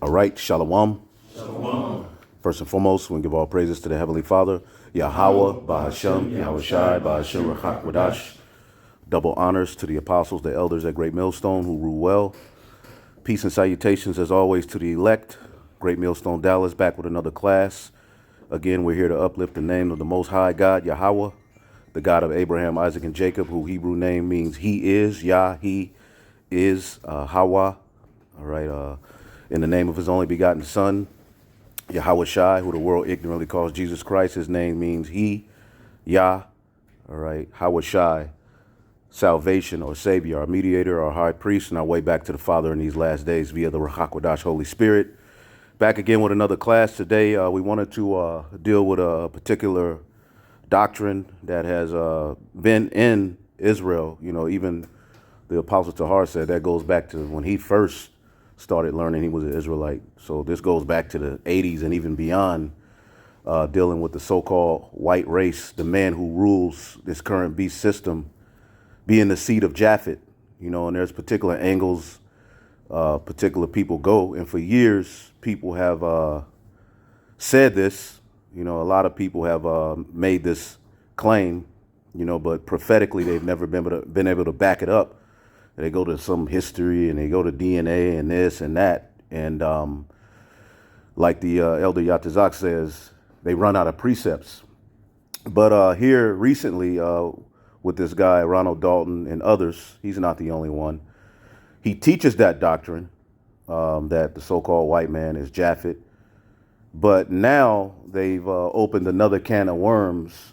All right, Shalom. Shalom. First and foremost, we give all praises to the Heavenly Father, Yahweh, Bahashem, Yahushai, Bahashem, Rachak Wadash. Double honors to the apostles, the elders at Great Millstone who rule well. Peace and salutations, as always, to the elect. Great Millstone Dallas, back with another class. Again, we're here to uplift the name of the Most High God, Yahweh, the God of Abraham, Isaac, and Jacob, who Hebrew name means He is, Yah, He is, Hawa. All right, in the name of His only begotten Son, Yahweh Shai, who the world ignorantly calls Jesus Christ. His name means He, Yah. All right, Yahweh Shai, salvation or Savior, our mediator, our high priest, and our way back to the Father in these last days via the Ruach HaKodesh, Holy Spirit. Back again with another class today. We wanted to deal with a particular doctrine that has been in Israel. You know, even the Apostle Tahar said that goes back to when he first started learning. He was an Israelite. So this goes back to the 80s and even beyond, dealing with the so-called white race, the man who rules this current beast system, being the seed of Japheth. You know, and there's particular angles particular people go. And for years, people have said this. You know, a lot of people have made this claim, you know, but prophetically, they've never been able to back it up. They go to some history and they go to DNA and this and that. And like the Elder Yatazak says, they run out of precepts. But here recently, with this guy, Ronald Dalton and others, he's not the only one. He teaches that doctrine, that the so-called white man is Japheth. But now they've opened another can of worms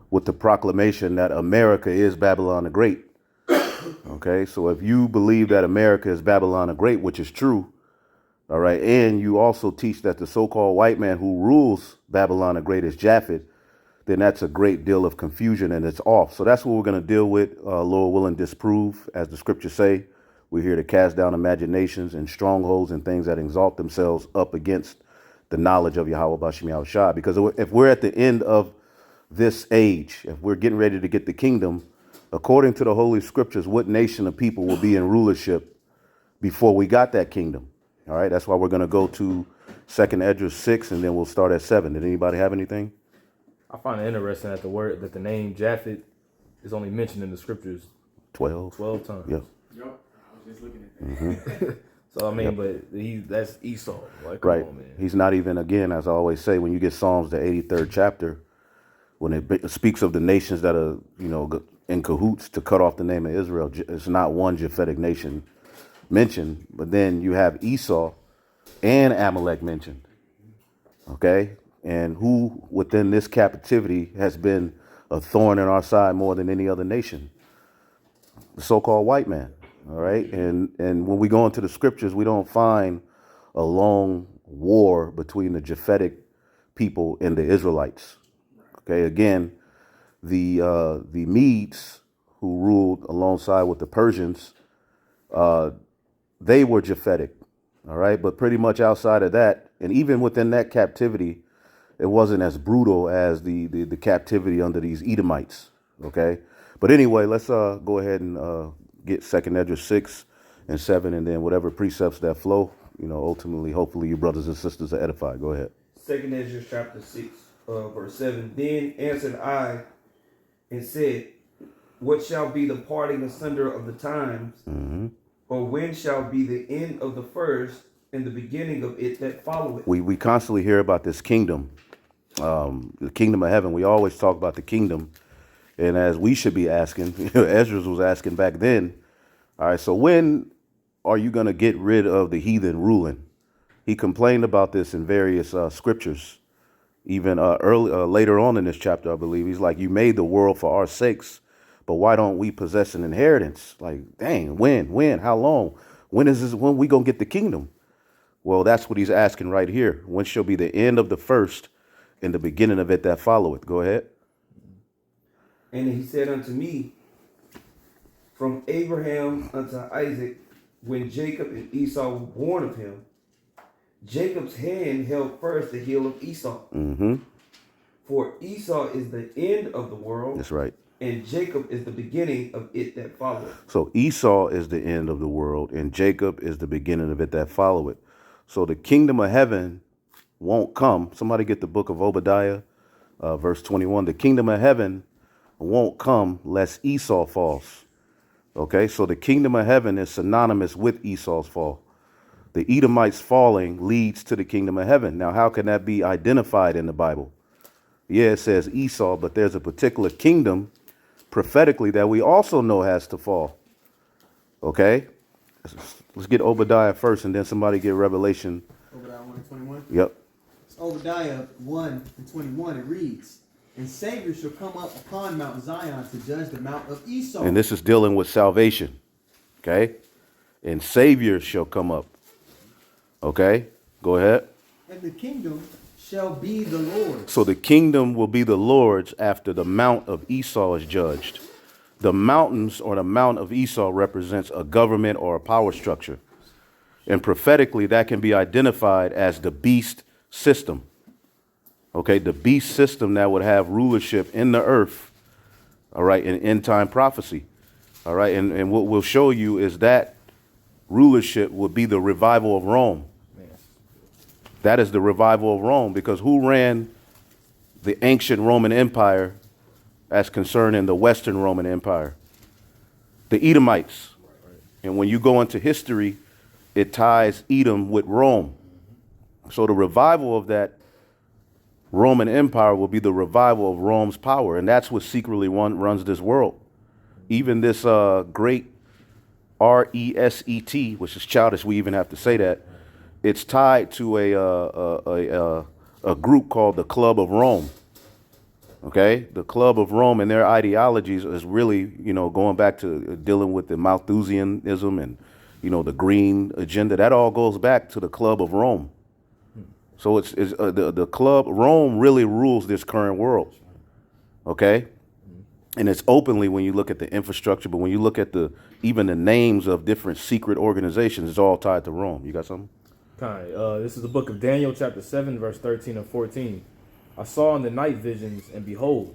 with the proclamation that America is Babylon the Great. Okay, so if you believe that America is Babylon the Great, which is true, all right, and you also teach that the so-called white man who rules Babylon the Great is Japheth, then that's a great deal of confusion and it's off. So that's what we're going to deal with, Lord willing, disprove, as the scriptures say. We're here to cast down imaginations and strongholds and things that exalt themselves up against the knowledge of Yahweh Bashem Yahushua. Because if we're at the end of this age, if we're getting ready to get the kingdom, according to the Holy Scriptures, what nation of people will be in rulership before we got that kingdom? All right, that's why we're going to go to 2nd Esdras 6, and then we'll start at 7. Did anybody have anything? I find it interesting that the name Japheth is only mentioned in the scriptures 12 times. Yep. Yep. I was just looking at that. So I mean, but that's Esau. Like, come Right. on, man. He's not even, again, as I always say, when you get Psalms, the 83rd chapter, when it speaks of the nations that are, you know, in cahoots to cut off the name of Israel, it's not one Japhetic nation mentioned, but then you have Esau and Amalek mentioned. Okay? And who within this captivity has been a thorn in our side more than any other nation? The so-called white man. All right? And when we go into the scriptures, we don't find a long war between the Japhetic people and the Israelites. Okay? Again, the Medes, who ruled alongside with the Persians, they were Japhetic. All right? But pretty much outside of that, and even within that captivity, it wasn't as brutal as the captivity under these Edomites. Okay? But anyway, let's go ahead and get 2nd Esdras 6 and 7, and then whatever precepts that flow, you know, ultimately, hopefully you brothers and sisters are edified. Go ahead. 2nd Esdras chapter 6, verse 7. Then answered I and said, what shall be the parting asunder of the times? Mm-hmm. Or when shall be the end of the first and the beginning of it that followeth? We constantly hear about this kingdom, the kingdom of heaven. We always talk about the kingdom. And as we should be asking, you know, Esdras was asking back then, all right, so when are you going to get rid of the heathen ruling? He complained about this in various scriptures, even later on in this chapter, I believe. He's like, you made the world for our sakes, but why don't we possess an inheritance? Like, dang, when, how long? When we going to get the kingdom? Well, that's what he's asking right here. When shall be the end of the first and the beginning of it that followeth? Go ahead. And he said unto me, from Abraham unto Isaac, when Jacob and Esau were born of him, Jacob's hand held first the heel of Esau. Mm-hmm. For Esau is the end of the world. That's right. And Jacob is the beginning of it that followeth. So Esau is the end of the world, and Jacob is the beginning of it that followeth. So the kingdom of heaven won't come. Somebody get the book of Obadiah, verse 21. The kingdom of heaven won't come lest Esau falls. Okay, so the kingdom of heaven is synonymous with Esau's fall. The Edomites falling leads to the kingdom of heaven. Now, how can that be identified in the Bible? Yeah, it says Esau, but there's a particular kingdom prophetically that we also know has to fall. Okay, let's get Obadiah first, and then somebody get Revelation. Obadiah 1 and 21. Yep. It's Obadiah 1 and 21. It reads, "And Savior shall come up upon Mount Zion to judge the mount of Esau." And this is dealing with salvation. Okay, and Savior shall come up. Okay, go ahead. "And the kingdom shall be the Lord's." So the kingdom will be the Lord's after the mount of Esau is judged. The mountains or the mount of Esau represents a government or a power structure. And prophetically, that can be identified as the beast system. Okay, the beast system that would have rulership in the earth, all right, in end time prophecy. All right, and what we'll show you is that rulership would be the revival of Rome. That is the revival of Rome, because who ran the ancient Roman Empire as concerning the Western Roman Empire? The Edomites. And when you go into history, it ties Edom with Rome. So the revival of that Roman Empire will be the revival of Rome's power. And that's what secretly runs this world. Even this great RESET, which is childish, we even have to say that, it's tied to a group called the Club of Rome. Okay, the Club of Rome and their ideologies is really, going back to dealing with the Malthusianism and, the green agenda. That all goes back to the Club of Rome. So it's the Club Rome really rules this current world. Okay, and it's openly when you look at the infrastructure, but when you look at even the names of different secret organizations, it's all tied to Rome. You got something? This is the book of Daniel, chapter 7, verse 13 and 14. "I saw in the night visions, and behold,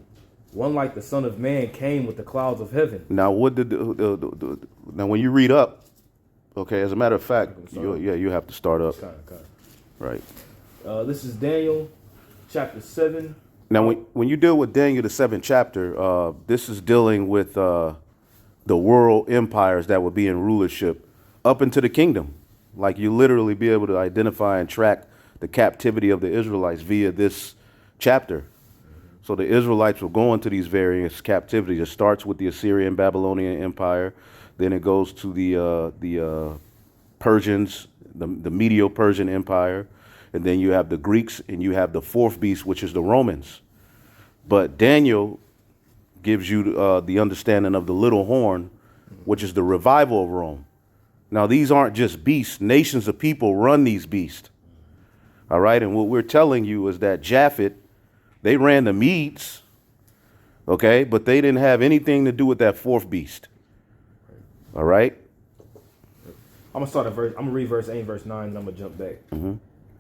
one like the Son of Man came with the clouds of heaven." Now, what did now when you read up, okay, as a matter of fact, you have to start up. Right. This is Daniel, chapter 7. Now, when you deal with Daniel, the 7th chapter, this is dealing with the world empires that would be in rulership up into the kingdom. Like, you literally be able to identify and track the captivity of the Israelites via this chapter. So the Israelites will go into these various captivities. It starts with the Assyrian Babylonian Empire. Then it goes to the Persians, the Medo-Persian Empire. And then you have the Greeks, and you have the fourth beast, which is the Romans. But Daniel gives you the understanding of the little horn, which is the revival of Rome. Now, these aren't just beasts. Nations of people run these beasts. All right. And what we're telling you is that Japheth, they ran the Medes. OK, but they didn't have anything to do with that fourth beast. All right. I'm gonna read verse 8 and verse 9, and I'm gonna jump back.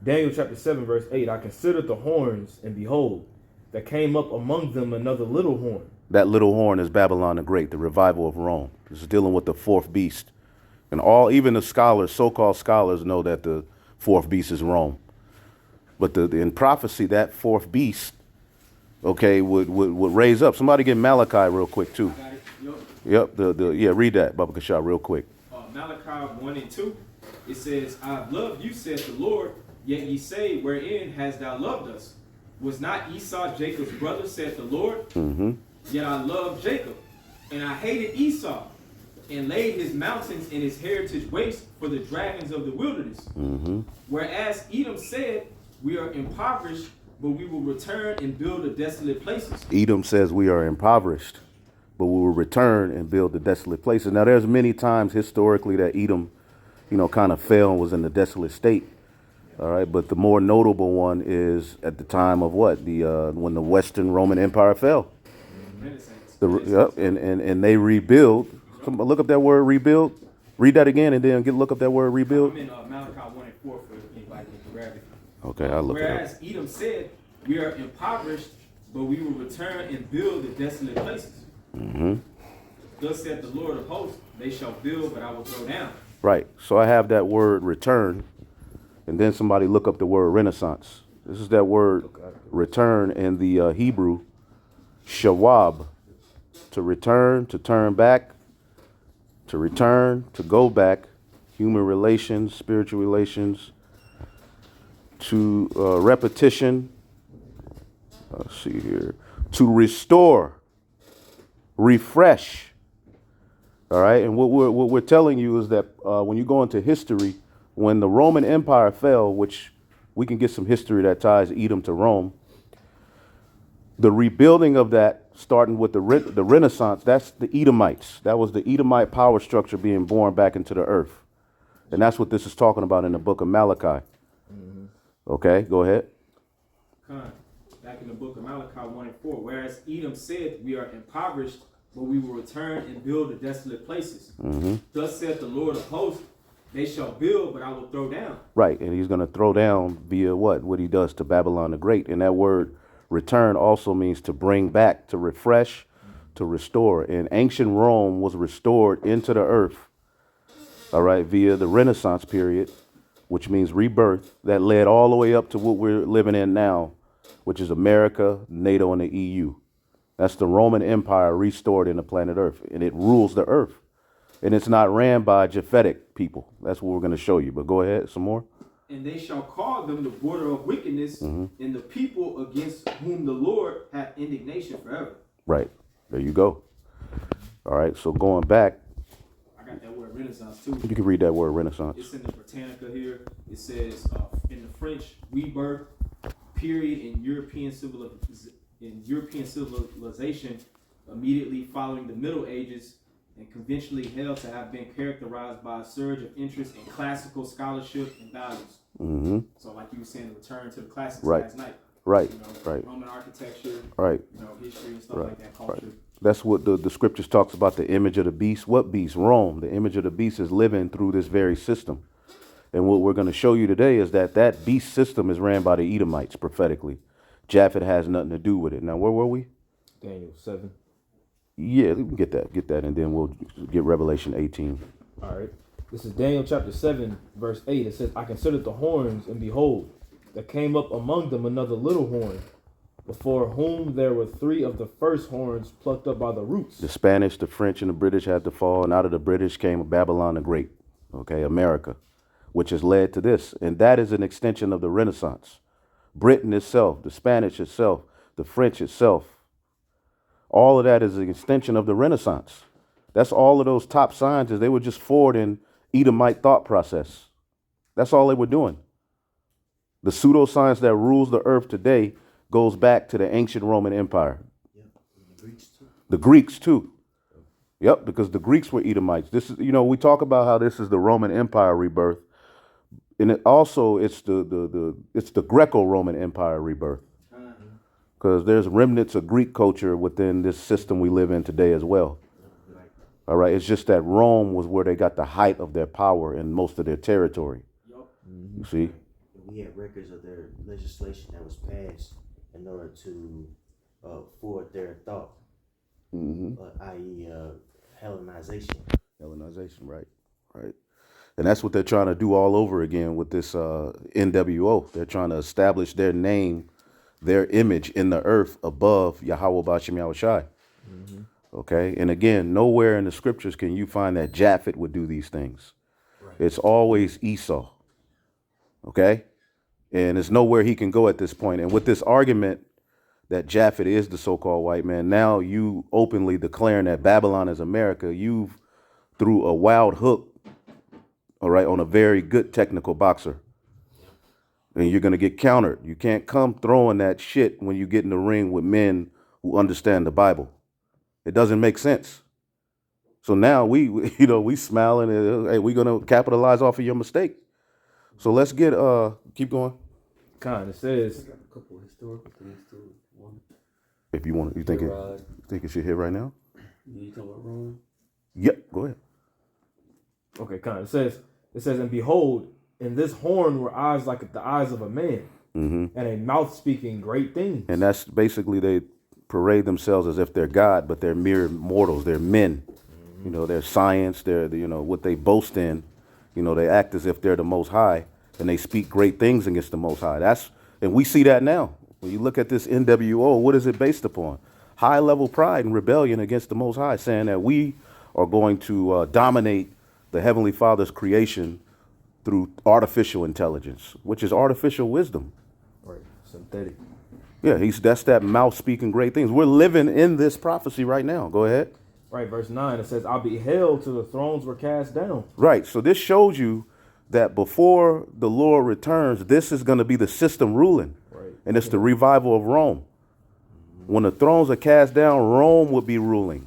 Daniel chapter 7, verse 8. "I considered the horns, and behold, there came up among them another little horn." That little horn is Babylon the Great, the revival of Rome. This is dealing with the fourth beast. And even the scholars, so-called scholars, know that the fourth beast is Rome. But in prophecy, that fourth beast, okay, would raise up. Somebody get Malachi real quick, too. Got it. Yep, read that, Baba Kashah, real quick. Malachi 1 and 2. It says, "I have loved you, saith the Lord, yet ye say, wherein hast thou loved us? Was not Esau Jacob's brother, saith the Lord? Yet I loved Jacob, and I hated Esau, and laid his mountains and his heritage waste for the dragons of the wilderness. Whereas Edom said, we are impoverished, but we will return and build the desolate places." Edom says we are impoverished, but we will return and build the desolate places. Now, there's many times historically that Edom, kind of fell and was in the desolate state. All right, but the more notable one is at the time of what? When the Western Roman Empire fell. And they rebuild. Look up that word rebuild. Read that again and then look up that word rebuild. I'm in Malachi 1 and 4 for anybody to grab it. Okay, I'll look it up. Whereas Edom said, we are impoverished, but we will return and build the desolate places. Thus saith the Lord of hosts, they shall build, but I will throw down. Right. So I have that word return And then somebody look up the word Renaissance. This is that word return in the Hebrew, shawab, to return, to turn back, to return, to go back, human relations, spiritual relations, to repetition. Let's see here. To restore, refresh. All right. And what we're telling you is that when you go into history, when the Roman Empire fell, which we can get some history that ties Edom to Rome, the rebuilding of that, starting with the Renaissance, that's the Edomites. That was the Edomite power structure being born back into the earth. And that's what this is talking about in the book of Malachi. Okay, go ahead. Back in the book of Malachi 1 and 4, whereas Edom said, we are impoverished, but we will return and build the desolate places. Thus saith the Lord of hosts, they shall build, but I will throw down. Right, and he's going to throw down via what he does to Babylon the Great. And that word return also means to bring back, to refresh, to restore. And ancient Rome was restored into the earth, all right, via the Renaissance period, which means rebirth, that led all the way up to what we're living in now, which is America, NATO, and the EU. That's the Roman Empire restored in the planet Earth, and it rules the earth. And it's not ran by Japhetic people. That's what we're going to show you. But go ahead, some more. And they shall call them the border of wickedness, and the people against whom the Lord hath indignation forever. Right. There you go. All right. So going back. I got that word Renaissance too. You can read that word Renaissance. It's in the Britannica here. It says in the French, rebirth, period in European civilization immediately following the Middle Ages, and conventionally held to have been characterized by a surge of interest in classical scholarship and values. So like you were saying, the return to the classics last night. Right, you know, right. Roman architecture, right. You know, history and stuff like that, culture. Right. That's what the scriptures talks about, the image of the beast. What beast? Rome. The image of the beast is living through this very system. And what we're going to show you today is that that beast system is ran by the Edomites prophetically. Japheth has nothing to do with it. Now, where were we? Daniel 7. Yeah, we can get that, and then we'll get Revelation 18. All right. This is Daniel chapter 7, verse 8. It says, I considered the horns, and behold, there came up among them another little horn, before whom there were 3 of the first horns plucked up by the roots. The Spanish, the French, and the British had to fall, and out of the British came Babylon the Great, okay, America, which has led to this. And that is an extension of the Renaissance. Britain itself, the Spanish itself, the French itself, all of that is an extension of the Renaissance. That's all of those top scientists. They were just forwarding Edomite thought process. That's all they were doing. The pseudoscience that rules the earth today goes back to the ancient Roman Empire. Yep. The Greeks too. The Greeks too. Yep, because the Greeks were Edomites. This is, we talk about how this is the Roman Empire rebirth, and it also it's the Greco-Roman Empire rebirth. Because there's remnants of Greek culture within this system we live in today as well. All right. It's just that Rome was where they got the height of their power and most of their territory. You see? We had records of their legislation that was passed in order to forward their thought, i.e. Hellenization. Hellenization, right. Right. And that's what they're trying to do all over again with this NWO. They're trying to establish their name, their image in the earth above Yahweh B'Shem Yahushai. Okay. And again, nowhere in the scriptures can you find that Japheth would do these things. Right. It's always Esau. Okay. And there's nowhere he can go at this point. And with this argument that Japheth is the so-called white man, now you openly declaring that Babylon is America, you've threw a wild hook, all right, on a very good technical boxer. And you're going to get countered. You can't come throwing that shit when you get in the ring with men who understand the Bible. It doesn't make sense. So now we smiling and hey, we're going to capitalize off of your mistake. So let's get keep going. It says, I got a couple of historical things too. One, If you want, you think it should hit right now? you talking about Rome? Yep, go ahead. okay, it says, and behold, in this horn were eyes like the eyes of a man, and a mouth speaking great things. And that's basically they parade themselves as if they're God, but they're mere mortals. They're men. They're science. They're what they boast in. They act as if they're the most high. and they speak great things against the Most High. And we see that now. When you look at this NWO, what is it based upon? High level pride and rebellion against the Most High, saying that we are going to dominate the Heavenly Father's creation through artificial intelligence, which is artificial wisdom. Right. Synthetic. Yeah, that's that mouth speaking great things. We're living in this prophecy right now. Go ahead. Right, verse 9, it says, I beheld till the thrones were cast down. Right. So this shows you that before the Lord returns, this is going to be the system ruling. Right. And it's the revival of Rome. When the thrones are cast down, Rome would be ruling.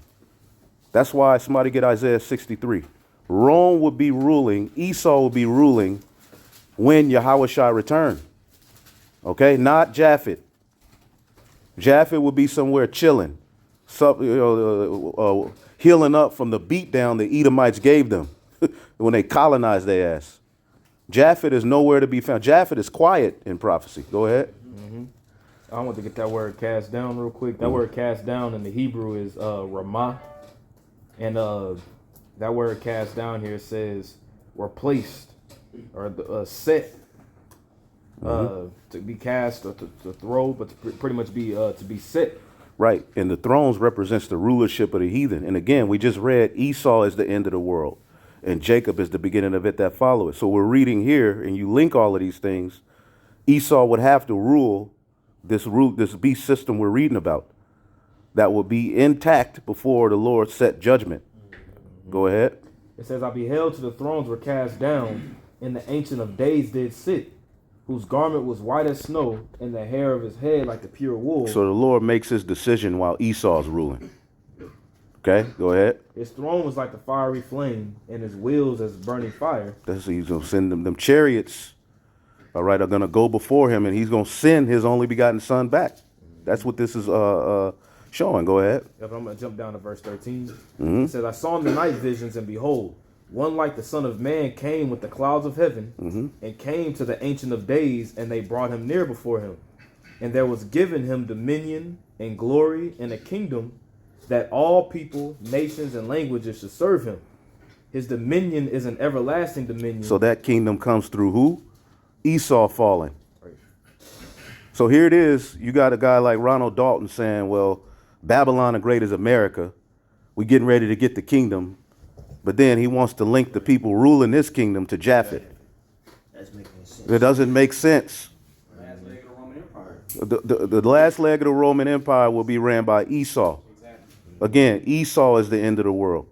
That's why somebody get Isaiah 63. Rome would be ruling, Esau would be ruling when Yahushua return. Okay, not Japheth. Japheth would be somewhere chilling, healing up from the beatdown the Edomites gave them when they colonized their ass. Japheth is nowhere to be found. Japheth is quiet in prophecy. Go ahead. I want to get that word cast down real quick. That word cast down in the Hebrew is ramah. And that word cast down here says replaced or set. To be cast or to throw, but to pretty much be to be set. Right. And the thrones represents the rulership of the heathen. And again, we just read Esau is the end of the world and Jacob is the beginning of it that follow it. So we're reading here and you link all of these things. Esau would have to rule this beast system we're reading about that will be intact before the Lord set judgment. Go ahead. It says, I beheld till the thrones were cast down, and the Ancient of Days did sit, whose garment was white as snow, and the hair of his head like the pure wool. So the Lord makes his decision while Esau's ruling. Okay, go ahead. His throne was like the fiery flame, and his wheels as burning fire. He's going to send them chariots, all right, are going to go before him, and he's going to send his only begotten son back. That's what this is showing. Go ahead. Yep, I'm going to jump down to verse 13. It says, I saw in the night visions, and behold, one like the Son of Man came with the clouds of heaven, and came to the Ancient of Days, and they brought him near before him. And there was given him dominion and glory and a kingdom, that all people, nations, and languages should serve him. His dominion is an everlasting dominion. So that kingdom comes through who? Esau falling. Right. So here it is. You got a guy like Ronald Dalton saying, well, Babylon the Great is America. We're getting ready to get the kingdom. But then he wants to link the people ruling this kingdom to Japheth. That's making sense. It doesn't make sense. Last leg of the Roman Empire. The last leg of the Roman Empire will be ran by Esau. Exactly. Again, Esau is the end of the world.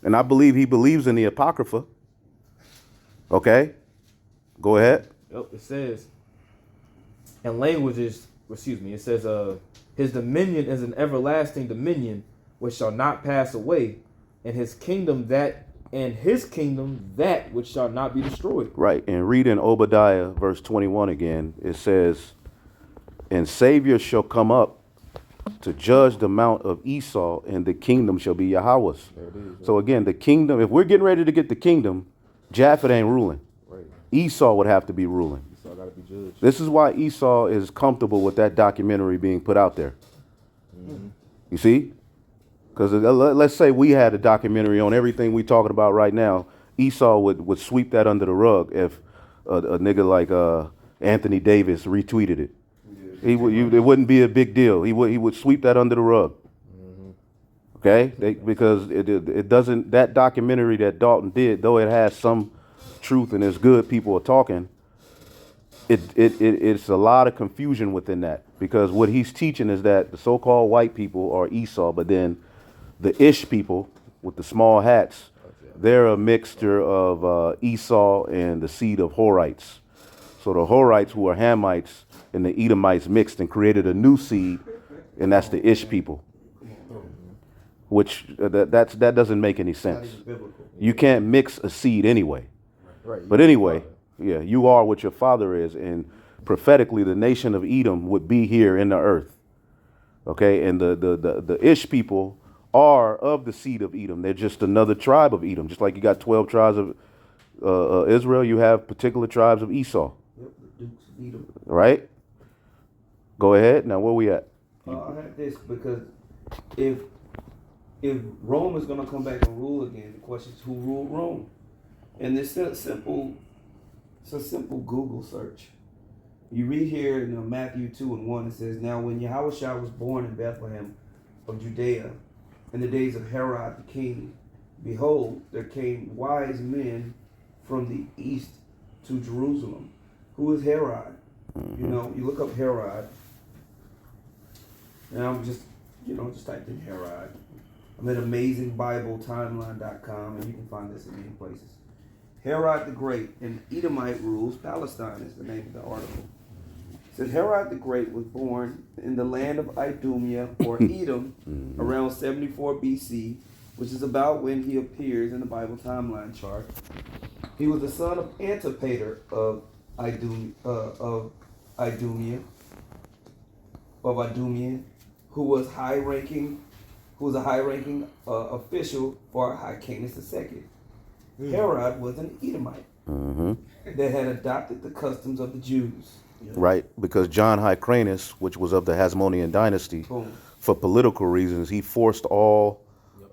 And I believe he believes in the Apocrypha. Okay? Go ahead. Yep, it says, and languages, it says, his dominion is an everlasting dominion which shall not pass away, and his kingdom that which shall not be destroyed. Right. And read in Obadiah verse 21 again, it says, and Savior shall come up to judge the mount of Esau, and the kingdom shall be Yahweh's. So again, the kingdom, if we're getting ready to get the kingdom, Japheth ain't ruling. Right. Esau would have to be ruling. Esau got to be judged. This is why Esau is comfortable with that documentary being put out there. You see? Because let's say we had a documentary on everything we talking about right now. Esau would sweep that under the rug if a nigga like Anthony Davis retweeted it. It wouldn't be a big deal. He would sweep that under the rug. Okay? Because it doesn't, that documentary that Dalton did, though it has some truth and it's good, people are talking, it's a lot of confusion within that. Because what he's teaching is that the so-called white people are Esau, but then the Ish people with the small hats, they're a mixture of Esau and the seed of Horites. So the Horites, who are Hamites, and the Edomites mixed and created a new seed, and that's the Ish people. Which that doesn't make any sense. You can't mix a seed anyway. Right. But anyway, yeah, you are what your father is, and prophetically, the nation of Edom would be here in the earth. Okay, and the Ish people are of the seed of Edom. They're just another tribe of Edom. Just like you got 12 tribes of Israel, you have particular tribes of Esau. Yep, the Dukes of Edom. Right? Go ahead. Now, where we at? I have this because if Rome is going to come back and rule again, the question is who ruled Rome? And this simple It's a simple Google search. You read here in Matthew 2:1, it says, Now when Yahushua was born in Bethlehem of Judea, in the days of Herod the king, behold, there came wise men from the east to Jerusalem. Who is Herod? You know, you look up Herod, and I'm just typed in Herod. I'm at AmazingBibleTimeline.com, and you can find this in many places. Herod the Great, and Edomite rules Palestine is the name of the article. It says Herod the Great was born in the land of Idumea or Edom around 74 BC, which is about when he appears in the Bible timeline chart. He was the son of Antipater of Idumea, who was a high-ranking official for Hyrcanus II. Herod was an Edomite that had adopted the customs of the Jews. Right, because John Hyrcanus, which was of the Hasmonean dynasty, Boom. for political reasons, he forced all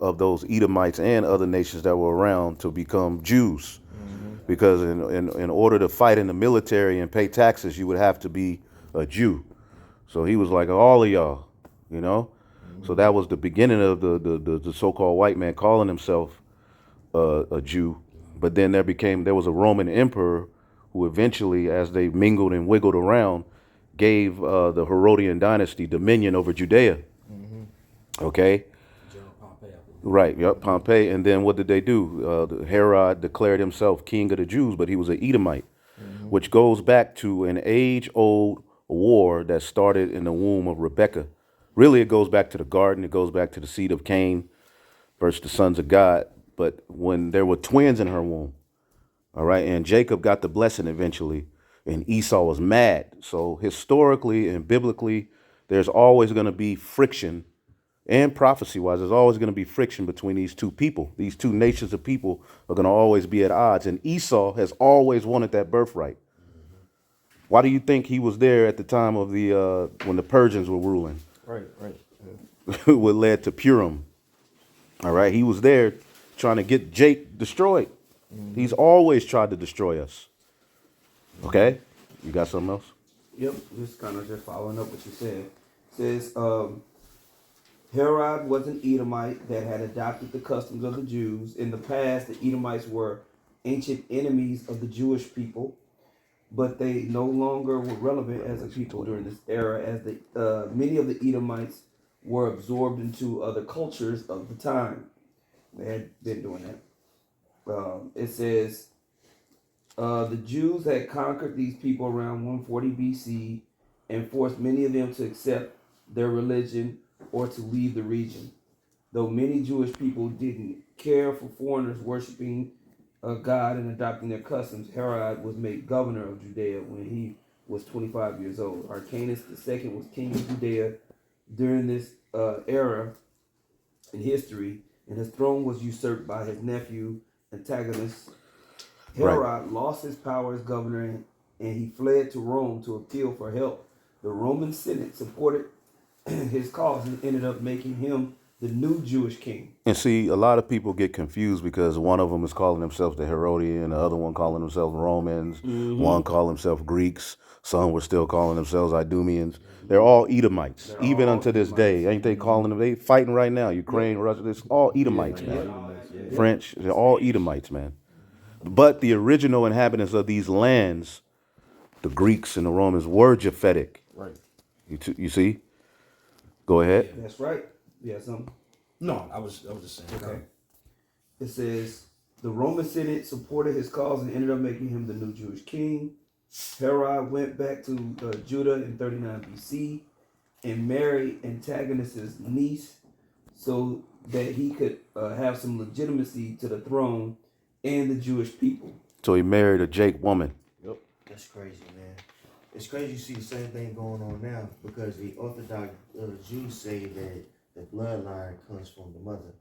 of those Edomites and other nations that were around to become Jews. Because in order to fight in the military and pay taxes, you would have to be a Jew. So he was like, all of y'all, you know? So that was the beginning of the so-called white man calling himself a Jew. But then there was a Roman emperor who eventually, as they mingled and wiggled around, gave the Herodian dynasty dominion over Judea. Okay? Right, yep, Pompey. And then what did they do? Herod declared himself king of the Jews, but he was an Edomite, which goes back to an age-old war that started in the womb of Rebekah. Really, it goes back to the garden. It goes back to the seed of Cain versus the sons of God. But when there were twins in her womb, all right, and Jacob got the blessing eventually, and Esau was mad. So historically and biblically, there's always going to be friction. And prophecy-wise, there's always going to be friction between these two people. These two nations of people are going to always be at odds. And Esau has always wanted that birthright. Why do you think he was there at the time of when the Persians were ruling? Right. What led to Purim. All right, he was there trying to get Jake destroyed. He's always tried to destroy us. Okay, you got something else? Yep, just kind of following up what you said. It says, Herod was an Edomite that had adopted the customs of the Jews. In the past, the Edomites were ancient enemies of the Jewish people, but they no longer were relevant as a people during this era, as many of the Edomites were absorbed into other cultures of the time. They had been doing that. It says, the Jews had conquered these people around 140 BC and forced many of them to accept their religion or to leave the region. Though many Jewish people didn't care for foreigners worshiping God and adopting their customs, Herod was made governor of Judea when he was 25 years old. Hyrcanus II was king of Judea during this era in history, and his throne was usurped by his nephew Antagonist. Herod lost his power as governor, and he fled to Rome to appeal for help. The Roman Senate supported his cause and ended up making him the new Jewish king. And see, a lot of people get confused because one of them is calling themselves the Herodian, the other one calling themselves Romans, one calling himself Greeks, some were still calling themselves Idumeans. They're all Edomites, even unto this day. Ain't they calling them? They fighting right now. Ukraine, Russia, it's all Edomites, man. French, they're all Edomites, man. But the original inhabitants of these lands, the Greeks and the Romans, were Japhetic. Right. You see? Go ahead. That's right. Yeah, something. No, I was just saying. Okay. It says the Roman Senate supported his cause and ended up making him the new Jewish king. Herod went back to Judah in 39 BC and married Antagonist's niece so that he could have some legitimacy to the throne and the Jewish people. So he married a Jake woman. Yep. That's crazy, man. It's crazy you see the same thing going on now because the Orthodox Jews say that the bloodline comes from the mother.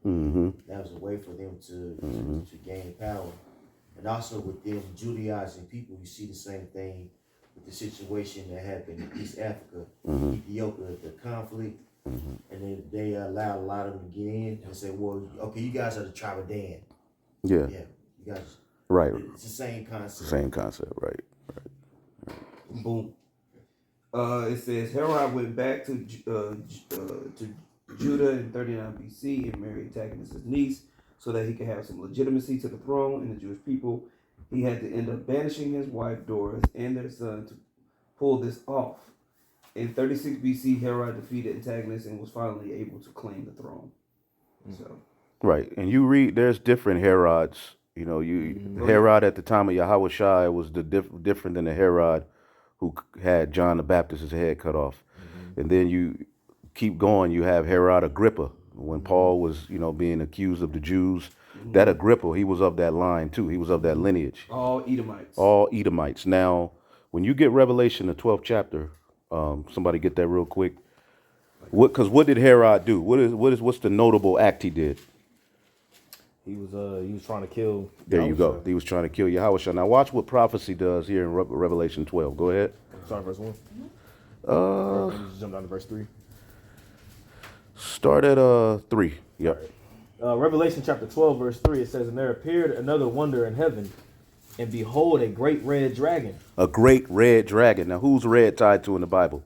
That was a way for them to gain power. And also with them Judaizing people, you see the same thing with the situation that happened in East Africa, Ethiopia, the conflict. And then they allowed a lot of them to get in and say, well, okay, you guys are the tribe of Dan. Yeah. Yeah, you guys. Right. It's the same concept. Same concept, right. Boom. It says Herod went back to Judah in 39 BC and married Antagonist's niece so that he could have some legitimacy to the throne and the Jewish people. He had to end up banishing his wife Doris and their son to pull this off. In 36 BC, Herod defeated Antagonist and was finally able to claim the throne. So, Right, and you read there's different Herods. You know, Herod at the time of Yahushua was different than the Herod who had John the Baptist's head cut off. And then you keep going, you have Herod Agrippa when Paul was, being accused of the Jews. That Agrippa, he was of that line too. He was of that lineage. all Edomites. All Edomites. Now, when you get Revelation, the 12th chapter, somebody get that real quick. Because what did Herod do? What's the notable act he did? He was trying to kill. There you go. He was trying to kill Yahushua. Now watch what prophecy does here in Revelation 12. Go ahead. Start verse 1. Just jump down to verse 3. Start at 3. Yep. Revelation chapter 12, verse 3, it says, "And there appeared another wonder in heaven, and behold, a great red dragon." A great red dragon. Now who's red tied to in the Bible?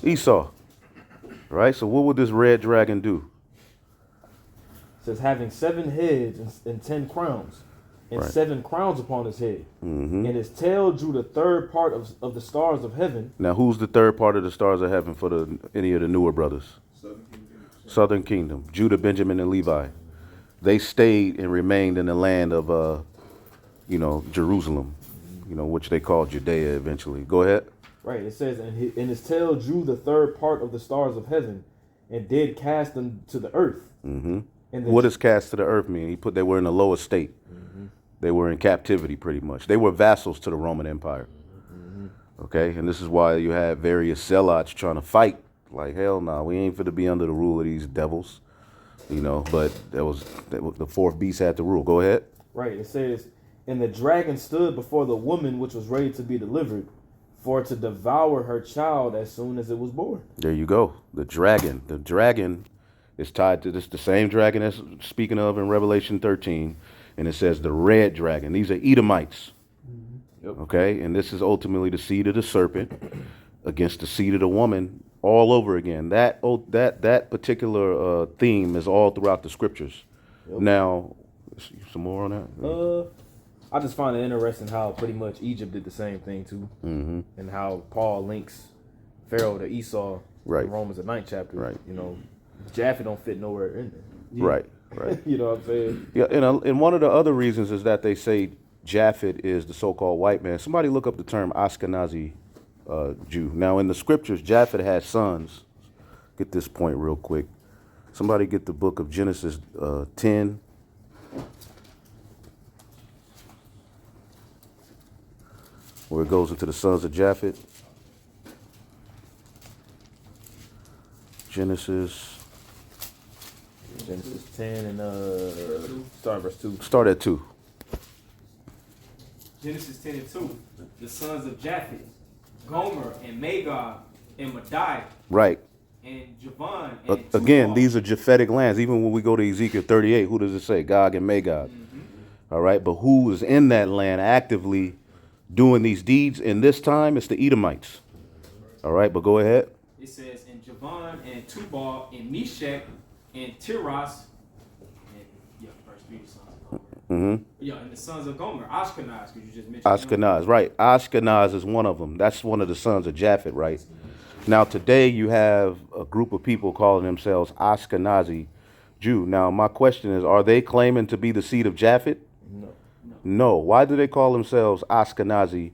Esau. Right? So what would this red dragon do? It says, having 7 heads and 10 crowns, and 7 crowns upon his head. And his tail drew the third part of the stars of heaven. Now who's the third part of the stars of heaven for any of the newer brothers? Southern Kingdom. Judah, Benjamin, and Levi. They stayed and remained in the land of, Jerusalem, which they called Judea eventually. Go ahead. Right. It says, and his tail drew the third part of the stars of heaven, and did cast them to the earth. And What does cast to the earth mean? They were in a lower state. They were in captivity pretty much. They were vassals to the Roman Empire. Okay, and this is why you have various zealots trying to fight. Like, hell no, we ain't fit to be under the rule of these devils. But the fourth beast had to rule. Go ahead. Right. It says, and the dragon stood before the woman which was ready to be delivered, for to devour her child as soon as it was born. There you go. The dragon. The dragon is tied to this, the same dragon that's speaking of in Revelation 13. And it says the red dragon. These are Edomites. Okay, and this is ultimately the seed of the serpent against the seed of the woman all over again. That particular theme is all throughout the scriptures. Now, some more on that? I just find it interesting how pretty much Egypt did the same thing too, and how Paul links Pharaoh to Esau Right. in Romans the 9th chapter. Right. Japheth don't fit nowhere in there. Right. You know what I'm saying? Yeah, and one of the other reasons is that they say Japheth is the so-called white man. Somebody look up the term Ashkenazi Jew. Now, in the scriptures, Japheth had sons. Get this point real quick. Somebody get the book of Genesis 10. Where it goes into the sons of Japheth. Genesis 10 and start verse 2. Start at 2. Genesis 10 and 2. The sons of Japheth, Gomer and Magog and Madai Right. and Javan and Again, Tubal. these are Japhetic lands. Even when we go to Ezekiel 38, who does it say? Gog and Magog. All right, but who is in that land actively doing these deeds in this time? It's the Edomites. All right, but go ahead. It says, and Javan and Tubal and Meshach and Tiras and first 3 sons of Gomer. And the sons of Gomer, Ashkenaz, because you just mentioned Ashkenaz, right. Ashkenaz is one of them. That's one of the sons of Japheth, right? Now, today you have a group of people calling themselves Ashkenazi Jew. Now, my question is, are they claiming to be the seed of Japheth? No. Why do they call themselves Ashkenazi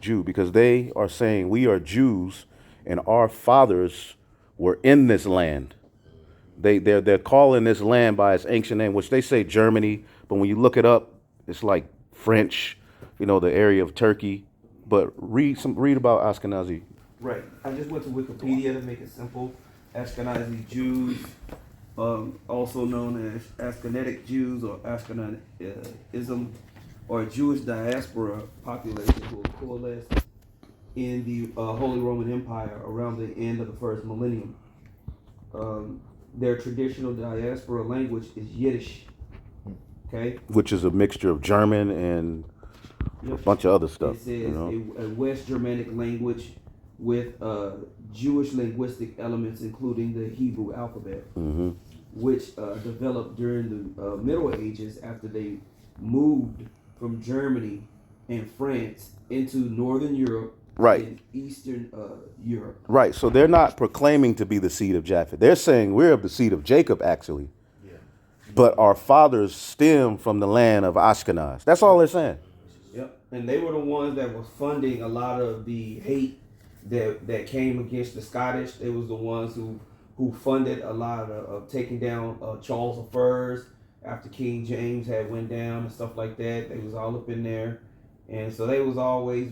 Jew? Because they are saying we are Jews and our fathers were in this land. They're calling this land by its ancient name, which they say Germany, but when you look it up, it's like French, the area of Turkey. But read about Ashkenazi. Right. I just went to Wikipedia to make it simple. Ashkenazi Jews, also known as Ashkenatic Jews or Ashkenazism, or Jewish diaspora population who coalesced in the Holy Roman Empire around the end of the first millennium. Their traditional diaspora language is Yiddish. Okay. Which is a mixture of German and a bunch of other stuff. It says You know? a West Germanic language with Jewish linguistic elements, including the Hebrew alphabet, which developed during the Middle Ages after they moved from Germany and France into Northern Europe Right. and Eastern Europe. Right. So they're not proclaiming to be the seed of Japheth. They're saying we're of the seed of Jacob, actually. Yeah. But our fathers stem from the land of Ashkenaz. That's all they're saying. Yep. And they were the ones that was funding a lot of the hate that came against the Scottish. They was the ones who funded a lot of taking down Charles I after King James had went down and stuff like that. They was all up in there. And so they was always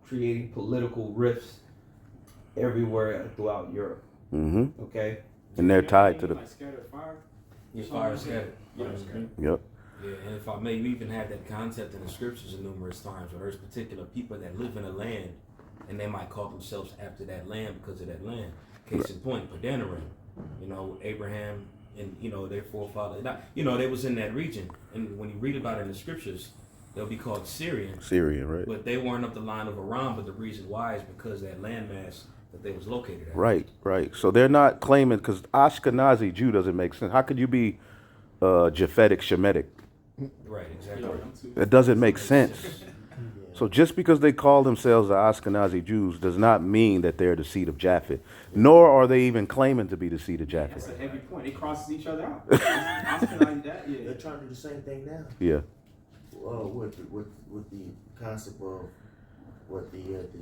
creating political rifts everywhere throughout Europe. Mm-hmm. Okay? And they're tied to the. Like scattered fire. Yeah, fire scattered. Yeah, scattered. Yep. Yeah, and if I may, we even have that concept in the scriptures numerous times where there's particular people that live in a land and they might call themselves after that land because of that land. Case in point, Padanaram, you know, Abraham and, you know, their forefathers, you know, they was in that region. And when you read about it in the scriptures, they'll be called Syrian. Syria, right? But they weren't up the line of Aram, but the reason why is because that landmass that they was located at. Right, right. So they're not claiming, because Ashkenazi Jew doesn't make sense. How could you be Japhetic Shemitic? Right, exactly. That doesn't make sense. So just because they call themselves the Ashkenazi Jews does not mean that they're the seed of Japheth, nor are they even claiming to be the seed of That's Japheth. a heavy point. It crosses each other out. Ashkenazi, that, yeah. They're trying to do the same thing now. Yeah. With the concept of what the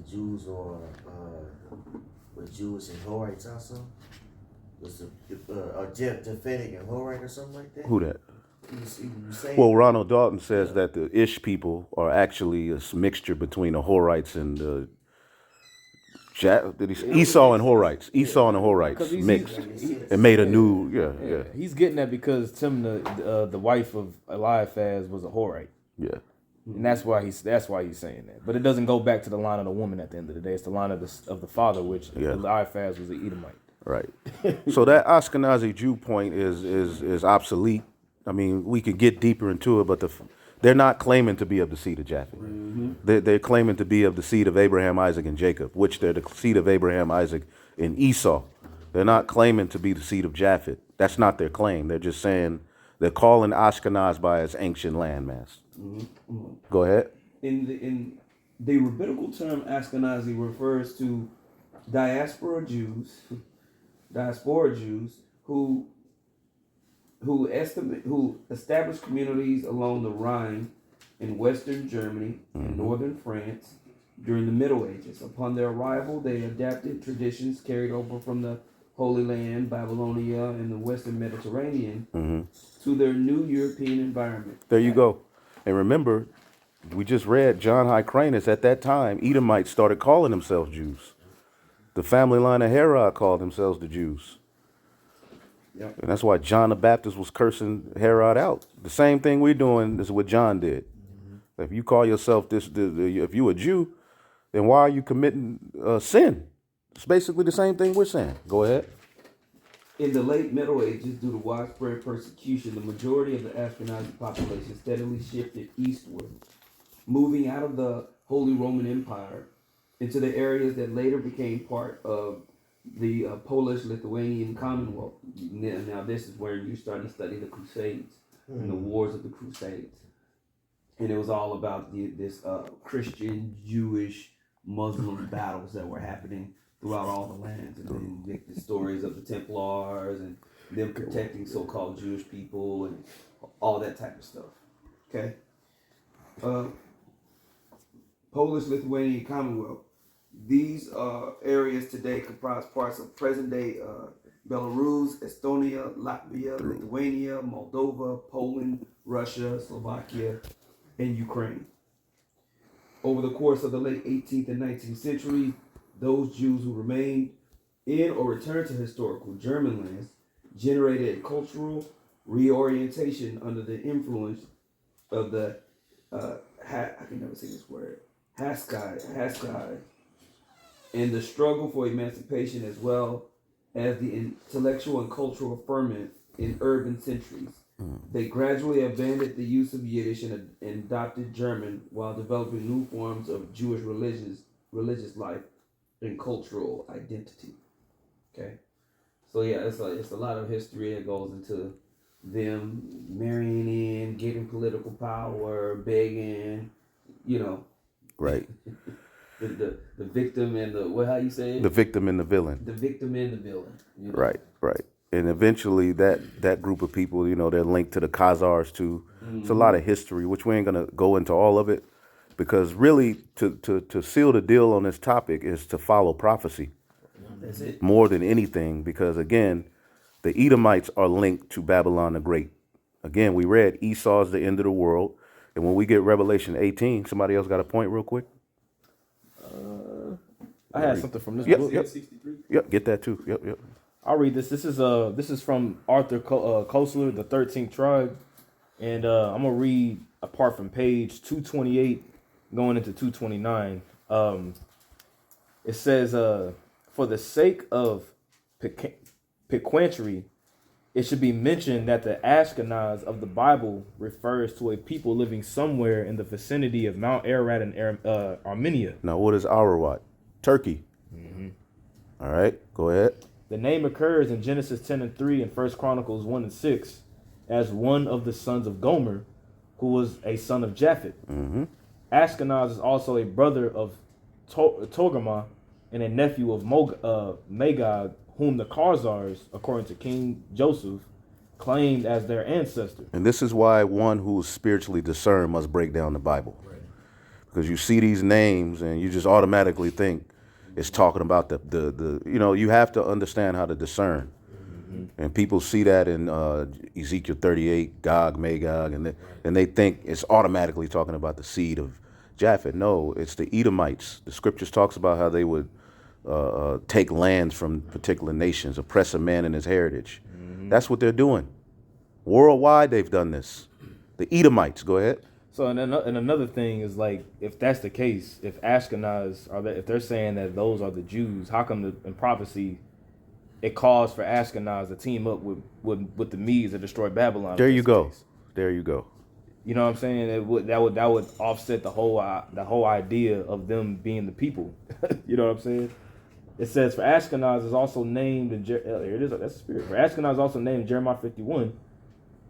Jews or with Jews and Horites also was Japhetic and Horite or something like that. Who that? You saying, Well, Ronald Dalton says that the Ish people are actually a mixture between the Horites and the Esau and Horites. Esau and the Horites mixed and made a new, yeah. He's getting that because Timnah, the wife of Eliphaz, was a Horite, Yeah. and that's why he's saying that. But it doesn't go back to the line of the woman at the end of the day. It's the line of the father, which Eliphaz was an Edomite. Right. So that Ashkenazi Jew point is obsolete. I mean, we could get deeper into it, but they're not claiming to be of the seed of Japheth. They're claiming to be of the seed of Abraham, Isaac, and Jacob, which they're the seed of Abraham, Isaac, and Esau. They're not claiming to be the seed of Japheth. That's not their claim. They're just saying they're calling Ashkenaz by its ancient landmass. Go ahead. In the rabbinical term Ashkenazi refers to diaspora Jews who established communities along the Rhine in western Germany and northern France during the Middle Ages. Upon their arrival, they adapted traditions carried over from the Holy Land, Babylonia, and the Western Mediterranean to their new European environment. There you go. And remember, we just read John Hyrcanus at that time. Edomites started calling themselves Jews. The family line of Herod called themselves the Jews. Yep. And that's why John the Baptist was cursing Herod out. The same thing we're doing is what John did. If you call yourself if you're a Jew, then why are you committing sin? It's basically the same thing we're saying. Go ahead. In the late Middle Ages, due to widespread persecution, the majority of the Ashkenazi population steadily shifted eastward, moving out of the Holy Roman Empire into the areas that later became part of the Polish-Lithuanian Commonwealth. Now this is where you start to study the Crusades and the wars of the Crusades. And it was all about this Christian, Jewish, Muslim battles that were happening throughout all the lands. And then the stories of the Templars and them protecting so-called Jewish people and all that type of stuff. Okay? Polish-Lithuanian Commonwealth. These areas today comprise parts of present-day Belarus, Estonia, Latvia, Lithuania, Moldova, Poland, Russia, Slovakia, and Ukraine. Over the course of the late 18th and 19th centuries, those Jews who remained in or returned to historical German lands generated a cultural reorientation under the influence of the I can never say this word, Hasidic, and the struggle for emancipation, as well as the intellectual and cultural ferment in urban centuries. They gradually abandoned the use of Yiddish and adopted German while developing new forms of Jewish religious life and cultural identity. Okay, so yeah, it's a lot of history that goes into them marrying in, getting political power, begging, you know, Right. the victim and the what how you say it? The victim and the villain. The victim and the villain. You know? Right, right. And eventually that group of people, you know, they're linked to the Khazars too. It's a lot of history, which we ain't gonna go into all of it, because really to seal the deal on this topic is to follow prophecy That's it. more than anything, because again, the Edomites are linked to Babylon the Great. Again, we read Esau is the end of the world. And when we get Revelation 18, somebody else got a point real quick? I had something from this Yep, book. yep. 63. Yep, get that too. Yep, yep. I'll read this. This is from Arthur Koestler, the 13th Tribe, and I'm gonna read apart from page 228, going into 229. It says, "For the sake of piquantry, it should be mentioned that the Ashkenaz of the Bible refers to a people living somewhere in the vicinity of Mount Ararat and Armenia. Now, what is Ararat? Turkey. All right, go ahead. The name occurs in Genesis 10 and 3 and 1 Chronicles 1 and 6 as one of the sons of Gomer, who was a son of Japheth. Ashkenaz is also a brother of Togarmah and a nephew of Magog, whom the Khazars, according to King Joseph, claimed as their ancestor. And this is why one who is spiritually discerned must break down the Bible. Because you see these names and you just automatically think it's talking about the you know, you have to understand how to discern. And people see that in Ezekiel 38, Gog, Magog, and they think it's automatically talking about the seed of Japheth. No, it's the Edomites. The scriptures talks about how they would take lands from particular nations, oppress a man in his heritage. That's what they're doing. Worldwide, they've done this. The Edomites, go ahead. So, and another thing is, like, if that's the case, if Ashkenaz if they're saying that those are the Jews, how come in prophecy it calls for Ashkenaz to team up with the Medes to destroy Babylon? There you go. There you go. You know what I'm saying? That would offset the whole idea of them being the people. You know what I'm saying? It says, for Ashkenaz is also named in here it is, that's the spirit. For Ashkenaz is also named in Jeremiah 51,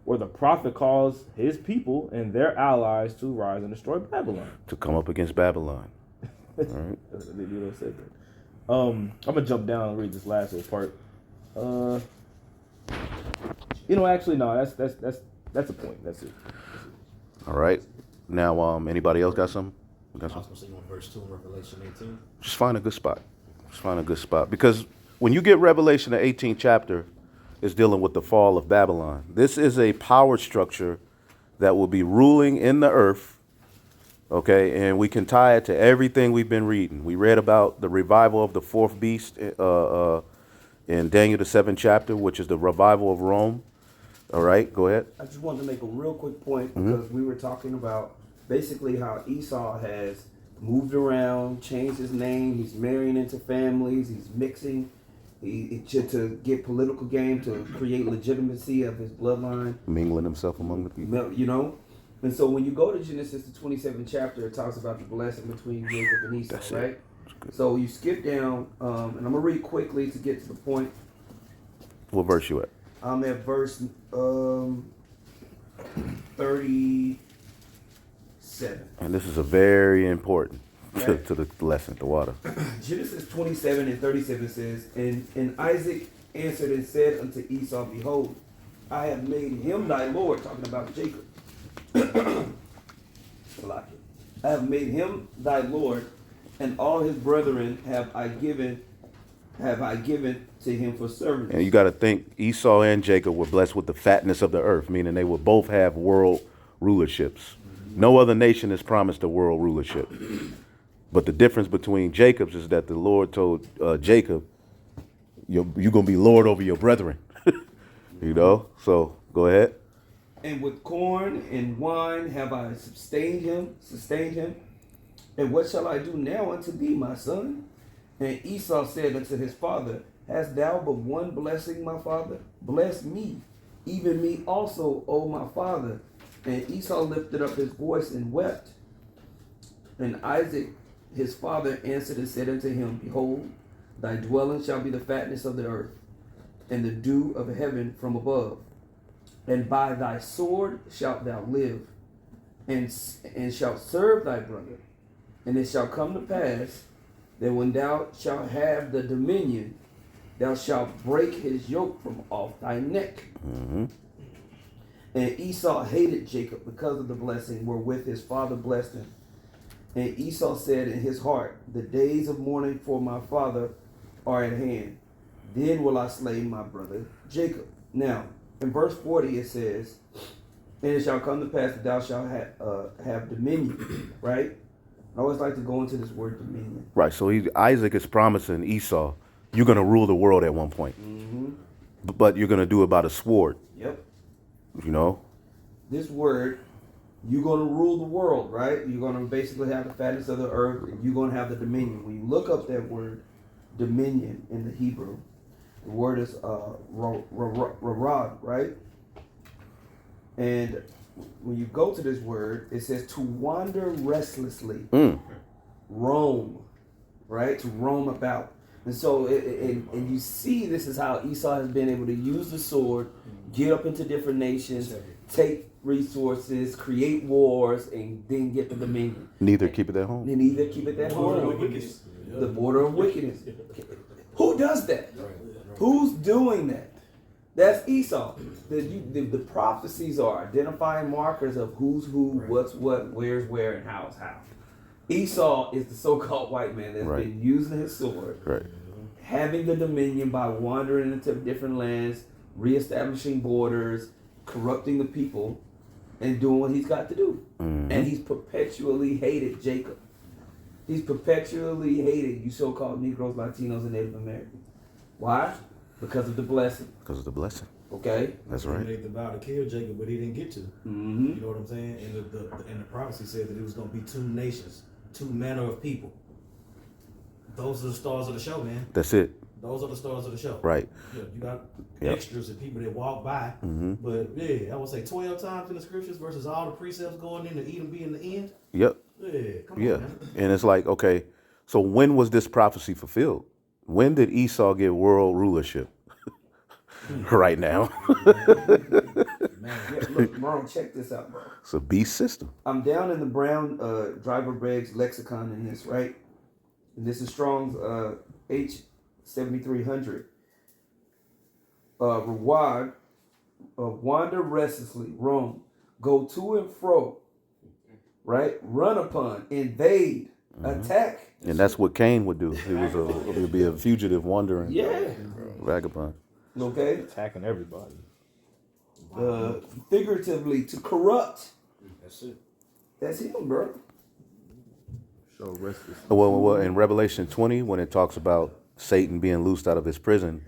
where the prophet calls his people and their allies to rise and destroy Babylon. To come up against Babylon. All right. They do what said that. I'm gonna jump down and read this last little part. Actually, no, that's a point. That's it. All right. Now, anybody else got something? I was going to say on verse 2 in Revelation 18. Just find a good spot. Just find a good spot. Because when you get Revelation, the 18th chapter is dealing with the fall of Babylon. This is a power structure that will be ruling in the earth. Okay, and we can tie it to everything we've been reading. We read about the revival of the fourth beast in Daniel, the 7th chapter, which is the revival of Rome. All right, go ahead. I just wanted to make a real quick point because we were talking about basically how Esau has moved around, changed his name, he's marrying into families, he's mixing to get political game, to create legitimacy of his bloodline. Mingling himself among the people. You know? And so when you go to Genesis, the 27th chapter, it talks about the blessing between Jacob and Esau, That's it. right? So you skip down, and I'm going to read quickly to get to the point. What verse you at? I'm at verse 37. And this is a very important to the lesson, the water. Genesis 27 and 37 says, And Isaac answered and said unto Esau, Behold, I have made him thy Lord, talking about Jacob. I have made him thy Lord, and all his brethren have I given to him for service. And you got to think Esau and Jacob were blessed with the fatness of the earth, meaning they would both have world rulerships. No other nation is promised a world rulership. But the difference between Jacob's is that the Lord told Jacob, you're going to be Lord over your brethren. You know? So go ahead. And with corn and wine have I sustained him. And what shall I do now unto thee, my son? And Esau said unto his father, Hast thou but one blessing, my father? Bless me. even me also, O my father. And Esau lifted up his voice and wept. And Isaac his father answered and said unto him, Behold, thy dwelling shall be the fatness of the earth, and the dew of heaven from above. And by thy sword shalt thou live, and shalt serve thy brother. And it shall come to pass that when thou shalt have the dominion, thou shalt break his yoke from off thy neck. And Esau hated Jacob because of the blessing wherewith his father blessed him. And Esau said in his heart, the days of mourning for my father are at hand. Then will I slay my brother Jacob. Now, in verse 40 it says, and it shall come to pass that thou shalt have dominion, right? I always like to go into this word dominion. Right. So Isaac is promising Esau, you're going to rule the world at one point. But you're going to do it by the sword. Yep. You know? This word, you're going to rule the world, right? You're going to basically have the fatness of the earth. And you're going to have the dominion. When you look up that word, dominion in the Hebrew, the word is rarad, right? And when you go to this word, it says to wander restlessly, roam, right? To roam about. And so, and you see, this is how Esau has been able to use the sword, get up into different nations, take resources, create wars, and then get the dominion. Neither keep it at home. And either keep it at home. The border of wickedness. Who does that? Who's doing that? That's Esau. The prophecies are identifying markers of who's who, what's what, where's where, and how's how. Esau is the so-called white man that's been using his sword, having the dominion by wandering into different lands, reestablishing borders, corrupting the people, and doing what he's got to do. And he's perpetually hated Jacob. He's perpetually hated you so-called Negroes, Latinos, and Native Americans. Why? Because of the blessing. Because of the blessing. Okay? That's right. They vowed to kill Jacob, but he didn't get to. You know what I'm saying? And the prophecy said that it was going to be two nations, two manner of people. Those are the stars of the show, man. That's it. Those are the stars of the show. Right. Yeah, you got extras and people that walk by. But yeah, I would say 12 times in the scriptures versus all the precepts going into Edom being the end. Yep. Yeah, come on, man. And it's like, okay, so when was this prophecy fulfilled? When did Esau get world rulership? Right now. Look, Merle, check this out, bro. It's a beast system. I'm down in the Brown Driver Briggs lexicon in this, right? And this is Strong's H7300. Reward, wander restlessly, roam, go to and fro, right? Run upon, invade, attack. And that's what Cain would do. He would be a fugitive wandering vagabond. Okay? Attacking everybody. Figuratively, to corrupt. That's it. That's him, bro. So restless. Well, in Revelation 20, when it talks about Satan being loosed out of his prison,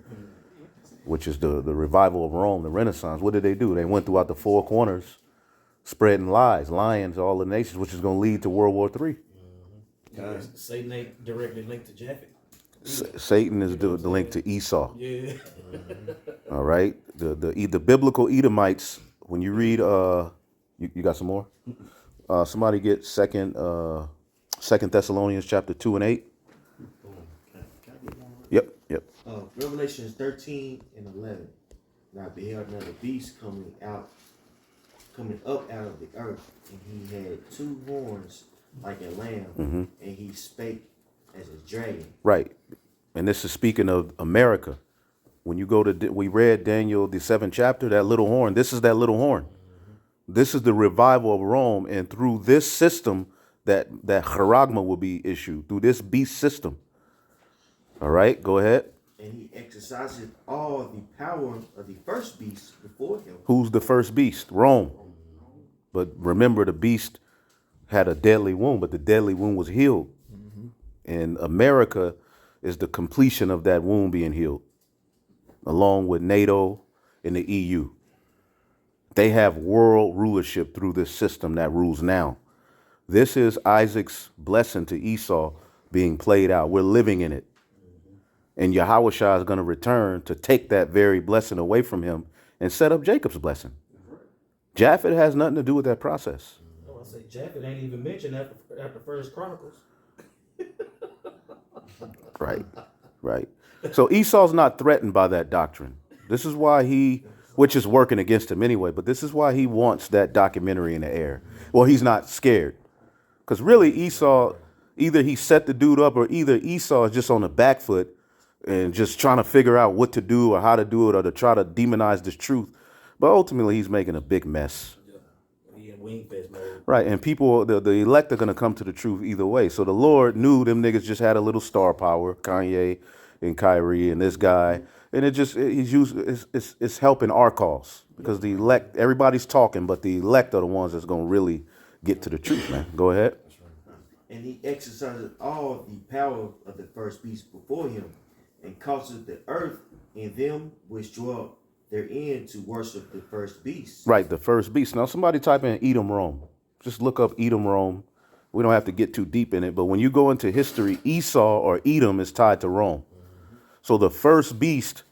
which is the revival of Rome, the Renaissance, what did they do? They went throughout the four corners, spreading lying to all the nations, which is going to lead to World War III. Satan ain't directly linked to Japheth. Satan is the link to Esau. Yeah. All right. The biblical Edomites. When you read, you got some more. Somebody get Second Thessalonians chapter 2 and 8. Can I get one? Yep. Revelation 13 and 11. And I beheld another beast coming up out of the earth, and he had two horns like a lamb, and he spake as a dragon. Right. And this is speaking of America. When you go to, we read Daniel, the 7th chapter, that little horn. This is that little horn. This is the revival of Rome. And through this system, that charagma will be issued, through this beast system. All right, go ahead. And he exercised all the power of the first beast before him. Who's the first beast? Rome. But remember, the beast had a deadly wound, but the deadly wound was healed. And America is the completion of that wound being healed, along with NATO and the EU. They have world rulership through this system that rules now. This is Isaac's blessing to Esau being played out. We're living in it. And Yahushua is going to return to take that very blessing away from him and set up Jacob's blessing. Japheth has nothing to do with that process. Oh, I say Japheth ain't even mentioned after First Chronicles. Right, right. So Esau's not threatened by that doctrine. This is why which is working against him anyway, but this is why he wants that documentary in the air. Well, he's not scared. Because really Esau, either he set the dude up or either Esau is just on the back foot and just trying to figure out what to do or how to do it or to try to demonize this truth. But ultimately he's making a big mess. He in wing fest mode. Right, and people, the elect are going to come to the truth either way. So the Lord knew them niggas just had a little star power, Kanye and Kyrie and this guy. And it's helping our cause because the elect, everybody's talking, but the elect are the ones that's going to really get to the truth, man. Go ahead. And he exercises all the power of the first beast before him, and causes the earth and them which dwell therein to worship the first beast. Right, the first beast. Now somebody type in Edom, Rome. Just look up Edom, Rome. We don't have to get too deep in it, but when you go into history, Esau or Edom is tied to Rome. So the first beast,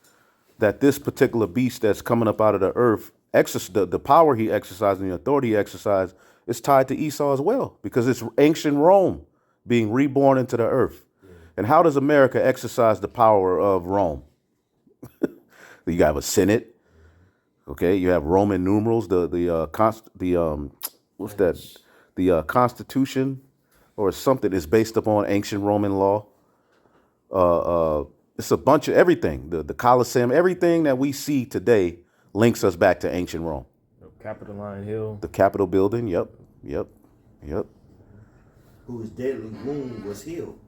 that this particular beast that's coming up out of the earth, the power he exercised and the authority he exercised is tied to Esau as well, because it's ancient Rome being reborn into the earth. And how does America exercise the power of Rome? You have a Senate, okay? You have Roman numerals, the Constitution or something is based upon ancient Roman law. It's a bunch of everything. The Colosseum, everything that we see today links us back to ancient Rome. Capitoline Hill. The Capitol building. Yep. Whose deadly wound was healed.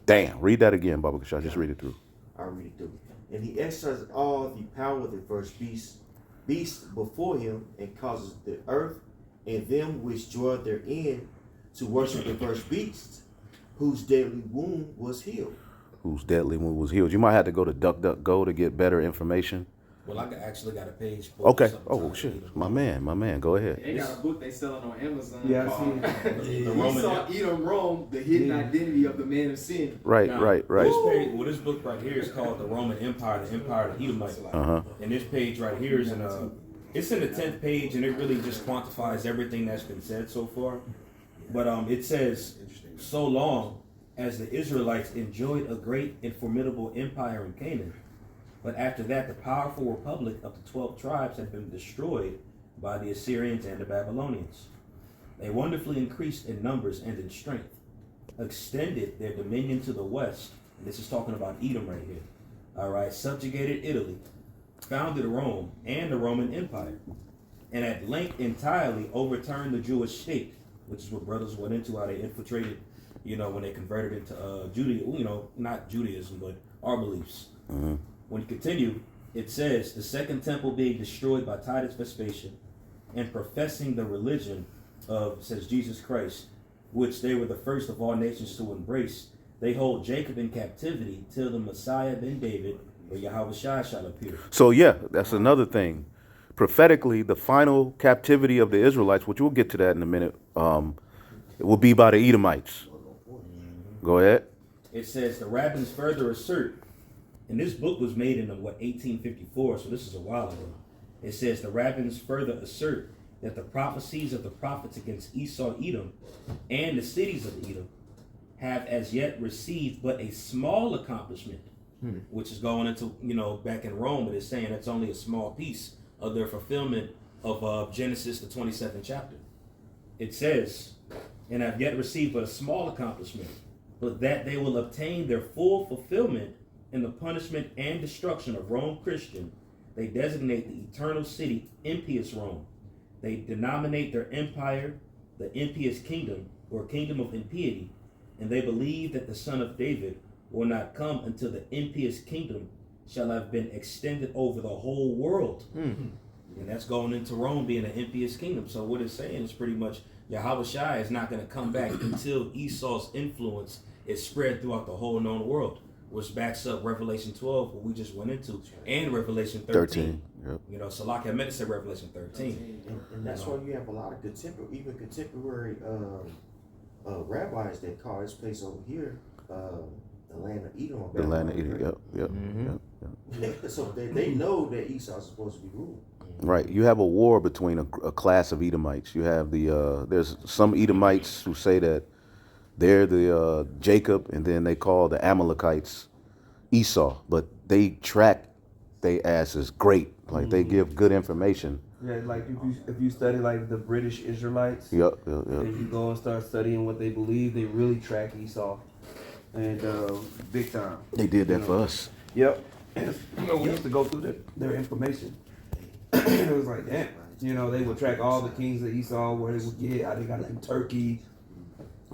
Damn. Read that again, Baba Kashah. Just read it through. I'll read it through. And he exercises all the power of the first beast before him, and causes the earth and them which dwell therein to worship the first beast, whose deadly wound was healed. Whose deadly wound was healed. You might have to go to DuckDuckGo to get better information. Well, I actually got a page. Okay. Oh, shit. My man. Go ahead. They got a book they selling on Amazon. Yeah, I called see The Esau, Edom, Rome, the hidden identity of the man of sin. Right. This book right here is called The Roman Empire, the Empire of the Edomite. And this page right here is it's in the 10th page, and it really just quantifies everything that's been said so far. But it says, so long as the Israelites enjoyed a great and formidable empire in Canaan, but after that, the powerful republic of the 12 tribes had been destroyed by the Assyrians and the Babylonians. They wonderfully increased in numbers and in strength, extended their dominion to the west, and this is talking about Edom right here, all right, subjugated Italy, founded Rome and the Roman Empire, and at length entirely overturned the Jewish state, which is what brothers went into, how they infiltrated, when they converted into Judaism, not Judaism, but our beliefs. When you continue, it says, the second temple being destroyed by Titus Vespasian and professing the religion of, says Jesus Christ, which they were the first of all nations to embrace, they hold Jacob in captivity till the Messiah ben David or Yahweh Shai shall appear. So yeah, that's another thing. Prophetically, the final captivity of the Israelites, which we'll get to that in a minute, will be by the Edomites. Go ahead. It says the rabbins further assert, and this book was made in 1854, so this is a while ago. It says the rabbins further assert that the prophecies of the prophets against Esau, Edom, and the cities of Edom have as yet received but a small accomplishment, which is going into, back in Rome, but it's saying that's only a small piece of their fulfillment of Genesis, the 27th chapter. It says, and have yet received but a small accomplishment, but that they will obtain their full fulfillment in the punishment and destruction of Rome Christian. They designate the eternal city impious Rome. They denominate their empire the impious kingdom, or kingdom of impiety, and they believe that the son of David will not come until the impious kingdom shall have been extended over the whole world. And that's going into Rome being an impious kingdom. So what it's saying is pretty much Yahweh Shai is not going to come back until Esau's influence is spread throughout the whole known world, which backs up Revelation 12, what we just went into, and Revelation 13. Yep. So like I meant to say Revelation 13. And that's why you have a lot of contemporary rabbis that call this place over here the land of Edom. The land of Edom, yep. So they know that Esau is supposed to be ruled. Right. You have a war between a class of Edomites. You have there's some Edomites who say that they're the Jacob, and then they call the Amalekites Esau, but they track they asses great. Like they give good information. Yeah, like if you study like the British Israelites, Yep. and you go and start studying what they believe, they really track Esau, and big time. They did that for us. Yep. And, we used to go through their information. It was like, damn. They would track all the kings of Esau, where they would get, how they got in Turkey,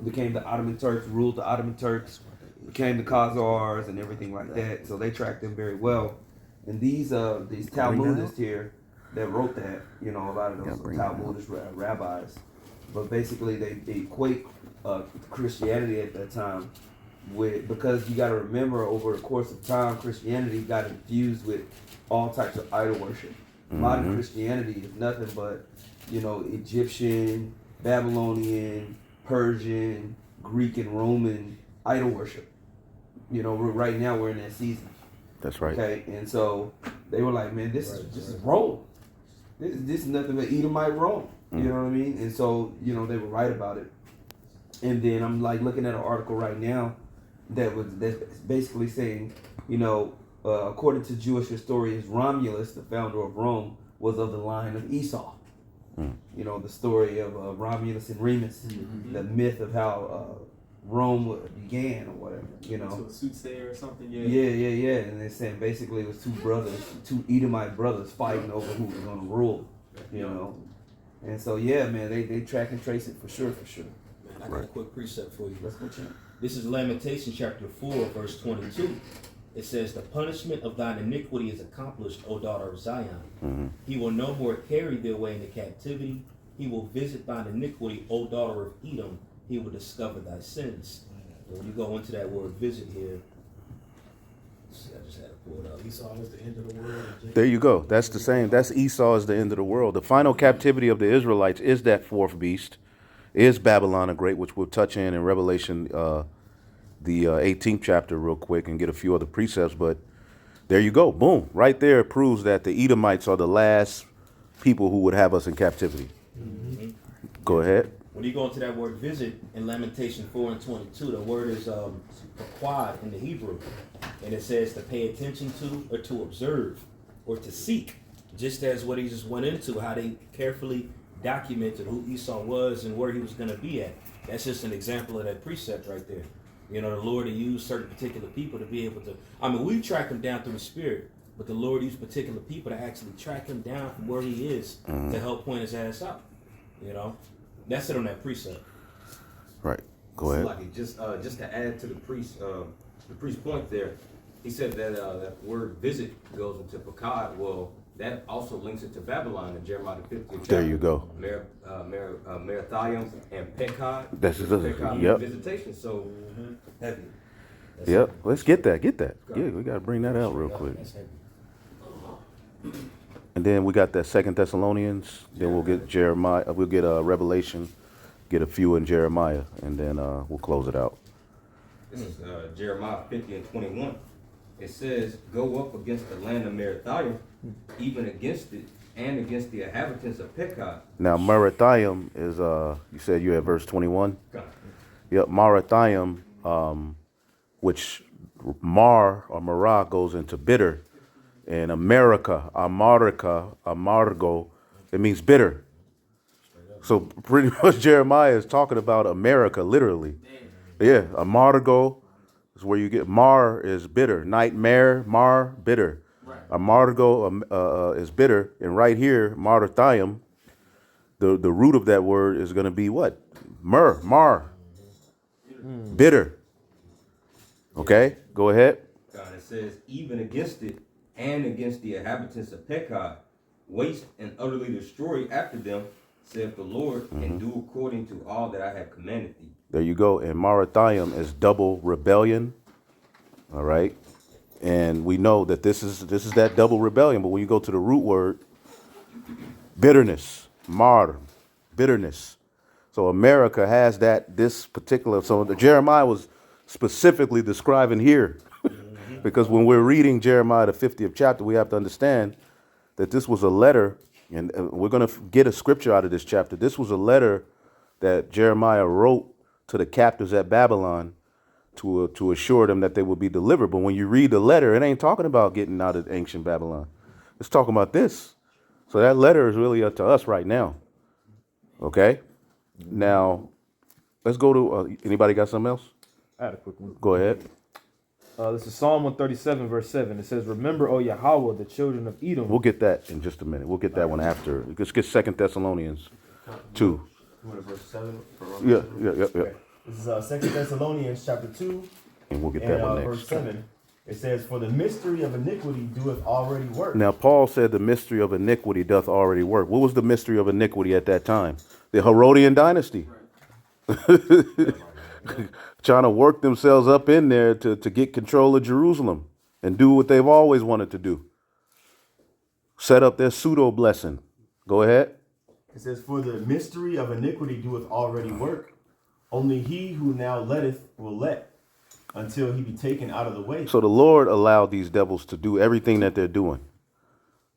became the Ottoman Turks, ruled the Ottoman Turks, became the Khazars and everything like that. So they tracked them very well. And these Talmudists here that wrote that, a lot of those Talmudists rabbis, but basically they equate Christianity at that time because you got to remember over the course of time, Christianity got infused with all types of idol worship. Modern Christianity is nothing but, Egyptian, Babylonian, Persian, Greek, and Roman idol worship. Right now we're in that season. That's right. Okay, and so they were like, man, this is Rome. This is nothing but Edomite Rome. You know what I mean? And so, they were right about it. And then I'm like looking at an article right now that's basically saying, according to Jewish historians, Romulus, the founder of Rome, was of the line of Esau. The story of Romulus and Remus, the myth of how Rome began or whatever, To a soothsayer or something, Yeah. And they're saying basically it was two Edomite brothers fighting over who was going to rule, And so, man, they track and trace it for sure. Man, I got a quick precept for you. Let's go check. This is Lamentations chapter 4, verse 22. It says, the punishment of thine iniquity is accomplished, O daughter of Zion. He will no more carry thee away into captivity. He will visit thine iniquity, O daughter of Edom. He will discover thy sins. And when you go into that word visit here, I just had to pull it up. Esau is the end of the world. There you go. That's the same. That's Esau is the end of the world. The final captivity of the Israelites is that fourth beast, is Babylon the Great, which we'll touch in Revelation, the 18th chapter real quick and get a few other precepts. But there you go. Boom. Right there it proves that the Edomites are the last people who would have us in captivity. Go ahead. When you go into that word visit in Lamentation 4 and 22, the word is quad in the Hebrew. And it says to pay attention to or to observe or to seek. Just as what he just went into, how they carefully documented who Esau was and where he was going to be at. That's just an example of that precept right there. The Lord had used certain particular people to be able to, we track him down through the Spirit, but the Lord used particular people to actually track him down from where he is to help point his ass out. That's it on that precept. Right. Go ahead. Like just to add to the priest's point there, he said that that word visit goes into Pakad. Well, that also links it to Babylon in Jeremiah 50th chapter. There you go. Merathiam and Pekad. That's Pekad yep. Visitation. So Heavy. Yep. Let's get that. Yeah, we got to bring that out real quick. That's heavy. And then we got that 2 Thessalonians. Then we'll get Jeremiah. We'll get Revelation. Get a few in Jeremiah, and then we'll close it out. this is Jeremiah 50 and 21. It says, "Go up against the land of Merathiam, even against it, and against the inhabitants of Pekah." Now Merathiam is you said you had verse 21. Yep, Merathiam, which Mar or Marah goes into bitter, and America, Amargo, it means bitter. So pretty much Jeremiah is talking about America, literally. Yeah, Amargo is where you get Mar is bitter, nightmare, Mar bitter. Right. Amargo is bitter, and right here, Merathiam, the root of that word is going to be what? Mar, bitter. Okay, go ahead. God, it says, "Even against it, and against the inhabitants of Pekah, waste and utterly destroy after them, saith the Lord, and do according to all that I have commanded thee." There you go. And Merathiam is double rebellion. All right. And we know that this is that double rebellion. But when you go to the root word, bitterness, bitterness. So America has this particular. So Jeremiah was specifically describing here. Because when we're reading Jeremiah, the 50th chapter, we have to understand that this was a letter, and we're going to get a scripture out of this chapter. This was a letter that Jeremiah wrote to the captives at Babylon to assure them that they would be delivered. But when you read the letter, it ain't talking about getting out of ancient Babylon. It's talking about this. So that letter is really up to us right now. Okay? Now, let's go to, anybody got something else? I had a quick one. Go ahead. This is Psalm 137, verse 7. It says, remember, O Yahweh, the children of Edom. We'll get that in just a minute. We'll get that one after. Let's get 2 Thessalonians 2. You want verse 7? Yeah. This is 2 Thessalonians chapter 2 And we'll get and that one verse next. 7. It says, for the mystery of iniquity doeth already work. Now, Paul said the mystery of iniquity doth already work. What was the mystery of iniquity at that time? The Herodian dynasty. Trying to work themselves up in there to get control of Jerusalem and do what they've always wanted to do. Set up their pseudo blessing. Go ahead. It says, for the mystery of iniquity doeth already work. Only he who now letteth will let, until he be taken out of the way. So the Lord allowed these devils to do everything that they're doing.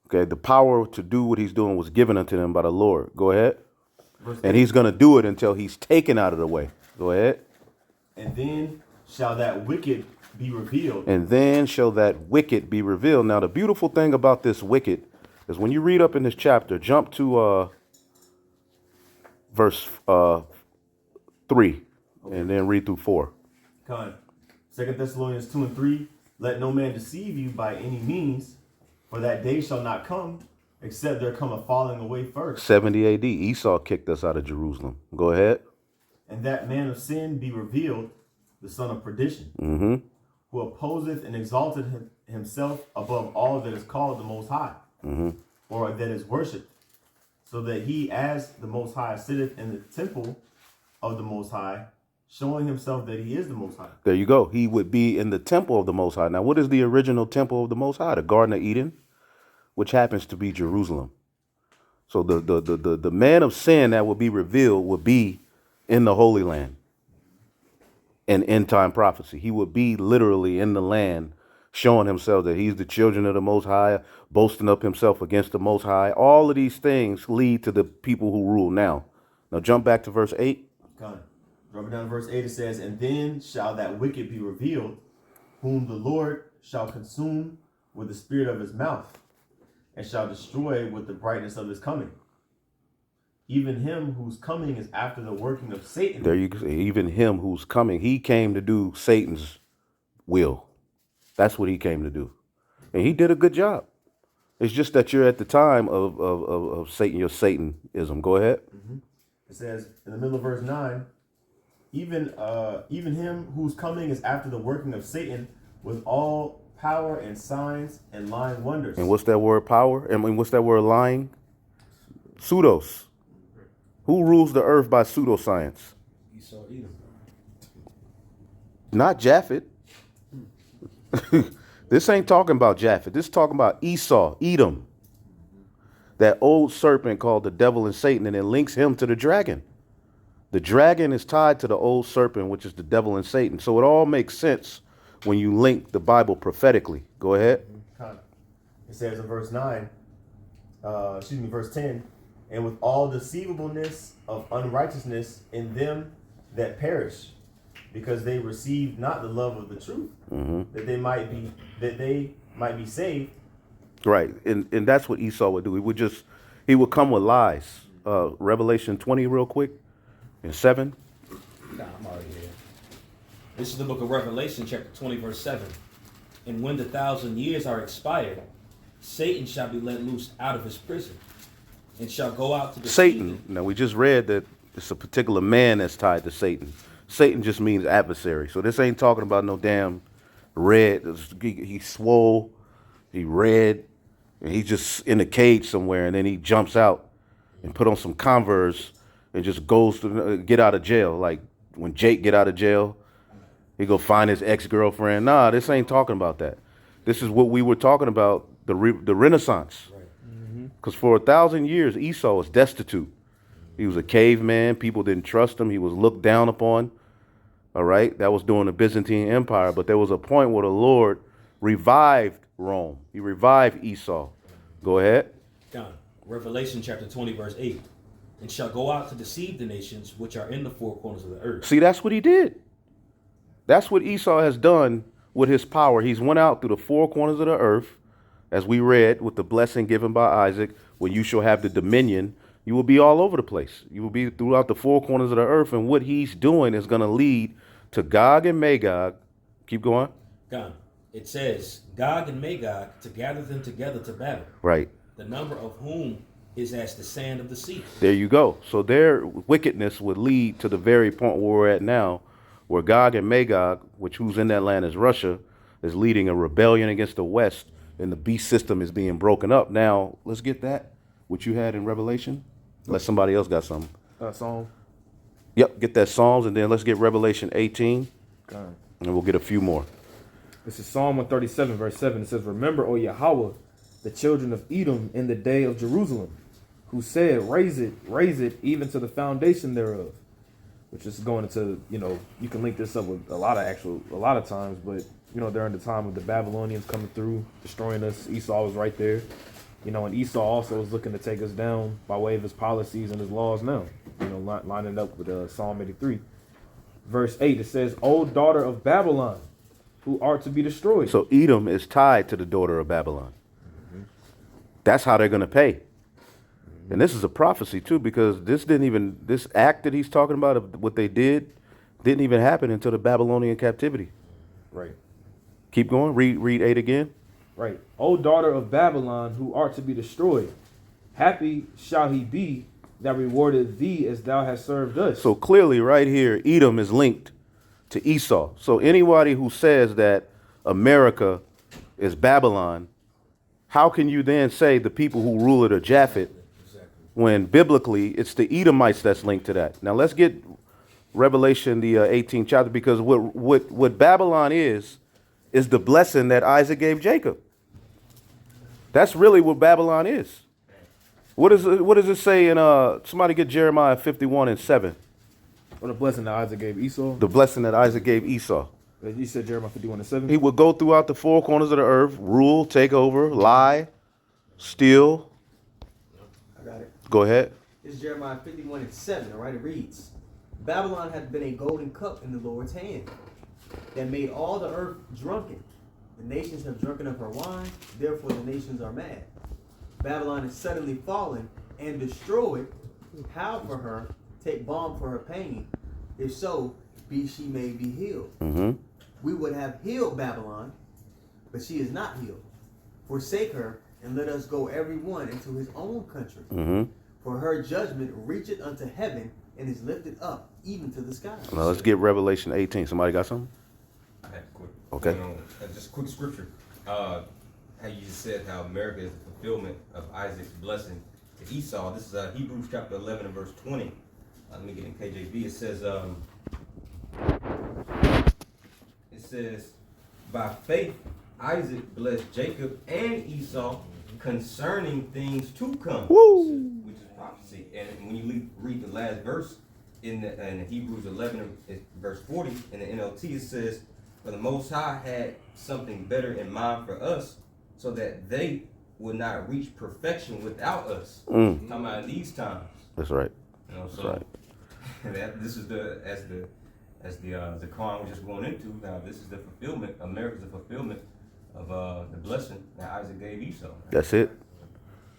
Okay, the power to do what he's doing was given unto them by the Lord. Go ahead. And he's going to do it until he's taken out of the way. Go ahead. And then shall that wicked be revealed. And then shall that wicked be revealed. Now, the beautiful thing about this wicked is when you read up in this chapter, jump to verse 3 and then read through 4. Con. 2 Thessalonians 2 and 3. Let no man deceive you by any means, for that day shall not come, except there come a falling away first. 70 AD, Esau kicked us out of Jerusalem. Go ahead. And that man of sin be revealed, the son of perdition, who opposeth and exalteth himself above all that is called the Most High, or that is worshipped, so that he, as the Most High, sitteth in the temple of the Most High, showing himself that he is the Most High. There you go. He would be in the temple of the Most High. Now, what is the original temple of the Most High? The Garden of Eden, which happens to be Jerusalem. So the man of sin that will be revealed will be in the Holy Land. In end time prophecy, he would be literally in the land, showing himself that he's the children of the Most High, boasting up himself against the Most High. All of these things lead to the people who rule now. Now jump back to verse 8. Con. Dropping down to verse 8, it says, and then shall that wicked be revealed, whom the Lord shall consume with the spirit of his mouth, and shall destroy with the brightness of his coming. Even him whose coming is after the working of Satan. There you go. Even him who's coming. He came to do Satan's will. That's what he came to do. And he did a good job. It's just that you're at the time of Satan, your Satanism. Go ahead. It says in the middle of verse 9, even him whose coming is after the working of Satan with all power and signs and lying wonders. And what's that word power? And what's that word lying? Pseudos. Who rules the earth by pseudoscience? Esau, Edom. Not Japheth. This ain't talking about Japheth. This is talking about Esau, Edom. That old serpent called the devil and Satan, and it links him to the dragon. The dragon is tied to the old serpent, which is the devil and Satan. So it all makes sense when you link the Bible prophetically. Go ahead. It says in verse 9, verse 10, and with all deceivableness of unrighteousness in them that perish, because they received not the love of the truth, that they might be saved. Right, and that's what Esau would do. He would come with lies. Revelation 20, real quick, and 7. Nah, I'm already there. This is the book of Revelation, chapter 20, verse 7. And when the 1,000 years are expired, Satan shall be let loose out of his prison, and shall go out to the Satan. Now, we just read that it's a particular man that's tied to Satan. Satan just means adversary. So this ain't talking about no damn red. He swole, he red, and he's just in a cage somewhere, and then he jumps out and put on some Converse and just goes to get out of jail. Like when Jake get out of jail, he go find his ex-girlfriend. Nah, this ain't talking about that. This is what we were talking about, the Renaissance. Because for 1,000 years, Esau was destitute. He was a caveman. People didn't trust him. He was looked down upon. All right. That was during the Byzantine Empire. But there was a point where the Lord revived Rome. He revived Esau. Go ahead. Down. Revelation chapter 20, verse 8. And shall go out to deceive the nations which are in the four corners of the earth. See, that's what he did. That's what Esau has done with his power. He's went out through the four corners of the earth, as we read, with the blessing given by Isaac. When you shall have the dominion, you will be all over the place. You will be throughout the four corners of the earth. And what he's doing is going to lead to Gog and Magog. Keep going. Down. It says, Gog and Magog to gather them together to battle. Right. The number of whom is as the sand of the sea. There you go. So their wickedness would lead to the very point where we're at now, where Gog and Magog, which who's in that land is Russia, is leading a rebellion against the West, and the beast system is being broken up. Now, let's get that, what you had in Revelation. Unless somebody else got something. Psalm. Yep, get that Psalms, and then let's get Revelation 18, Okay. and we'll get a few more. This is Psalm 137, verse 7. It says, Remember, O Yahweh, the children of Edom in the day of Jerusalem, who said, raise it, even to the foundation thereof. Which is going into, you can link this up with a lot of times, but, during the time of the Babylonians coming through, destroying us, Esau was right there. And Esau also is looking to take us down by way of his policies and his laws now, lining up with Psalm 83. Verse 8, it says, O daughter of Babylon, who art to be destroyed. So Edom is tied to the daughter of Babylon. That's how they're going to pay. And this is a prophecy too, because this act that he's talking about of what they didn't even happen until the Babylonian captivity. Right. Keep going. Read 8 again. Right. O daughter of Babylon, who art to be destroyed, happy shall he be that rewarded thee as thou hast served us. So clearly right here, Edom is linked to Esau. So anybody who says that America is Babylon, how can you then say the people who rule it are Japheth, when biblically it's the Edomites that's linked to that? Now let's get Revelation, the 18th chapter, because what Babylon is the blessing that Isaac gave Jacob. That's really what Babylon is. What does it say in somebody get Jeremiah 51:7? What a blessing that Isaac gave Esau. The blessing that Isaac gave Esau. You said Jeremiah 51:7. He would go throughout the four corners of the earth, rule, take over, lie, steal. I got it. Go ahead. This is Jeremiah 51:7, all right? It reads, Babylon hath been a golden cup in the Lord's hand, that made all the earth drunken. The nations have drunken of her wine, therefore the nations are mad. Babylon is suddenly fallen and destroyed. How for her? Take balm for her pain. If so, she may be healed. Mm-hmm. We would have healed Babylon, but she is not healed. Forsake her, and let us go every one into his own country. Mm-hmm. For her judgment reacheth unto heaven, and is lifted up even to the skies. Now let's get Revelation 18. Somebody got something? I had a quick. Okay. Just quick scripture. How you just said how America is the fulfillment of Isaac's blessing to Esau. This is Hebrews chapter 11 and verse 20. Let me get in KJV. It says, by faith Isaac blessed Jacob and Esau concerning things to come. Woo! Which is prophecy. And when you read the last verse in Hebrews 11 verse 40 in the NLT, it says, for the Most High had something better in mind for us, so that they would not reach perfection without us. Talking about in these times. That's right. So That's right. this is as the Quran was just going into. Now this is the fulfillment. America's the fulfillment of the blessing that Isaac gave Esau. That's it.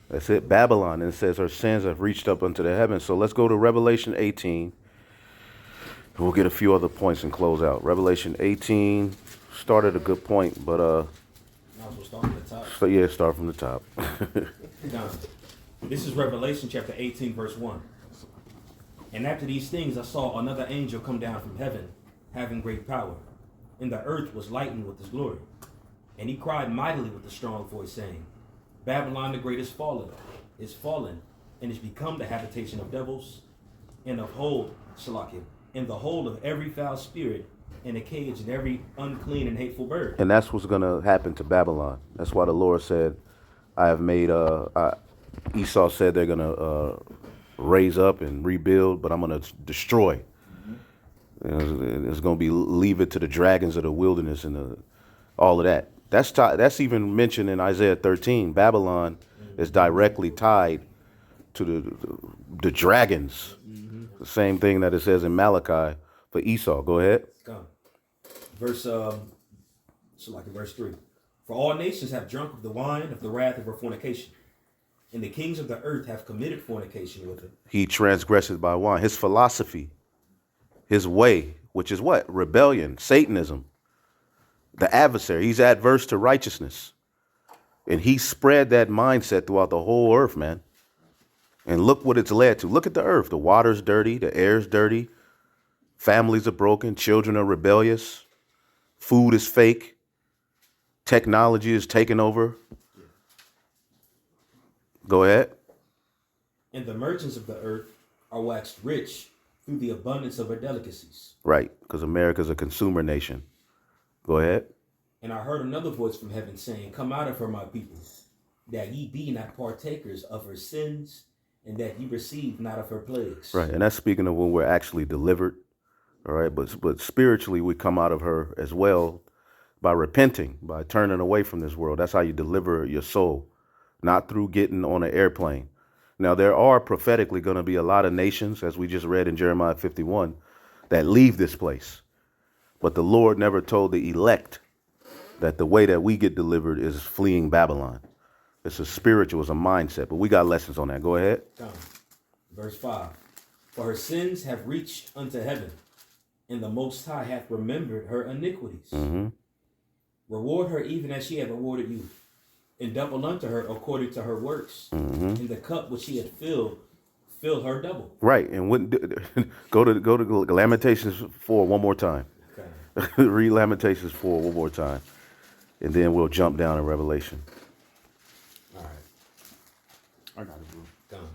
That's it. Babylon. And it says her sins have reached up unto the heavens. So let's go to Revelation 18. We'll get a few other points and close out. Revelation 18 started a good point, but Might as well start from the top. so yeah, start from the top. Now, this is Revelation chapter 18, verse 1. And after these things I saw another angel come down from heaven, having great power, and the earth was lightened with his glory. And he cried mightily with a strong voice, saying, Babylon the great is fallen, and is become the habitation of devils, and of and the hold of every foul spirit, and a cage and every unclean and hateful bird. And that's what's going to happen to Babylon. That's why the Lord said, I have made, Esau said they're going to raise up and rebuild, but I'm going to destroy. It's going to be leave it to the dragons of the wilderness and all of that. That's even mentioned in Isaiah 13. Babylon is directly tied to the dragons. The same thing that it says in Malachi for Esau. Go ahead. Come. Verse so like in verse 3. For all nations have drunk of the wine of the wrath of her fornication, and the kings of the earth have committed fornication with it. He transgresses by wine. His philosophy, his way, which is what? Rebellion, Satanism, the adversary. He's adverse to righteousness. And he spread that mindset throughout the whole earth, man. And look what it's led to. Look at the earth. The water's dirty. The air's dirty. Families are broken. Children are rebellious. Food is fake. Technology is taking over. Go ahead. And the merchants of the earth are waxed rich through the abundance of her delicacies. Right, because America's a consumer nation. Go ahead. And I heard another voice from heaven saying, Come out of her, my people, that ye be not partakers of her sins, and that ye receive not of her plagues. Right, and that's speaking of when we're actually delivered. All right, but spiritually we come out of her as well by repenting, by turning away from this world. That's how you deliver your soul, not through getting on an airplane. Now, there are prophetically going to be a lot of nations, as we just read in Jeremiah 51, that leave this place. But the Lord never told the elect that the way that we get delivered is fleeing Babylon. It's a spiritual, it's a mindset. But we got lessons on that. Go ahead. Verse 5. For her sins have reached unto heaven, and the Most High hath remembered her iniquities. Mm-hmm. Reward her even as she had rewarded you, and double unto her according to her works. Mm-hmm. And the cup which she had filled, fill her double. Right, and when, go to Lamentations 4 one more time. Okay. Read Lamentations 4 one more time, and then we'll jump down to Revelation. All right. I got it, bro. Done.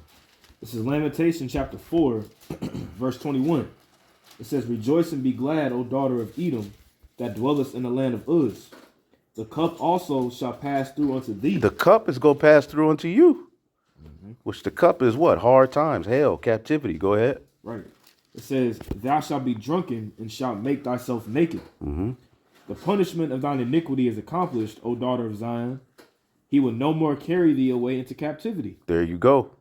This is Lamentation chapter 4, verse 21. It says, Rejoice and be glad, O daughter of Edom, that dwellest in the land of Uz. The cup also shall pass through unto thee. The cup is going to pass through unto you. Mm-hmm. Which the cup is what? Hard times, hell, captivity. Go ahead. Right. It says, Thou shalt be drunken and shalt make thyself naked. Mm-hmm. The punishment of thine iniquity is accomplished, O daughter of Zion. He will no more carry thee away into captivity. There you go.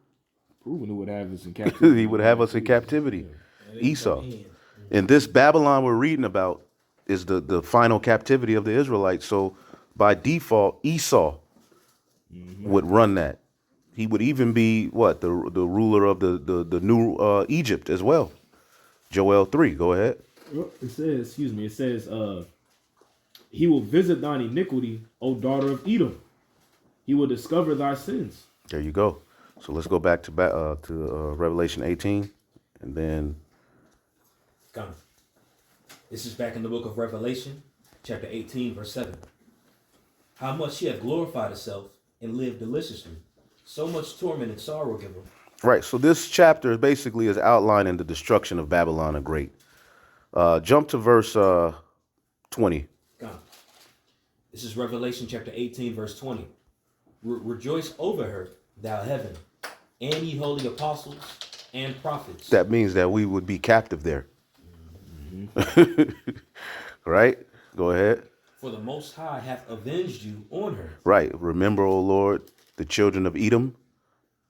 Proving who would have us in captivity. He would have us in captivity. Esau. And this Babylon we're reading about is the final captivity of the Israelites. So by default, Esau would run that. He would even be what? The ruler of the new Egypt as well. Joel 3. Go ahead. It says, he will visit thine iniquity, O daughter of Edom. He will discover thy sins. There you go. So let's go back to Revelation 18, and then. Gone. This is back in the book of Revelation, chapter 18, verse 7. How much she hath glorified herself and lived deliciously. So much torment and sorrow give her. Right. So this chapter basically is outlining the destruction of Babylon the Great. Jump to verse 20. Gone. This is Revelation chapter 18, verse 20. Rejoice over her, thou heaven, and ye holy apostles and prophets. That means that we would be captive there. Mm-hmm. Right? Go ahead. For the Most High hath avenged you on her. Right. Remember, O Lord, the children of Edom.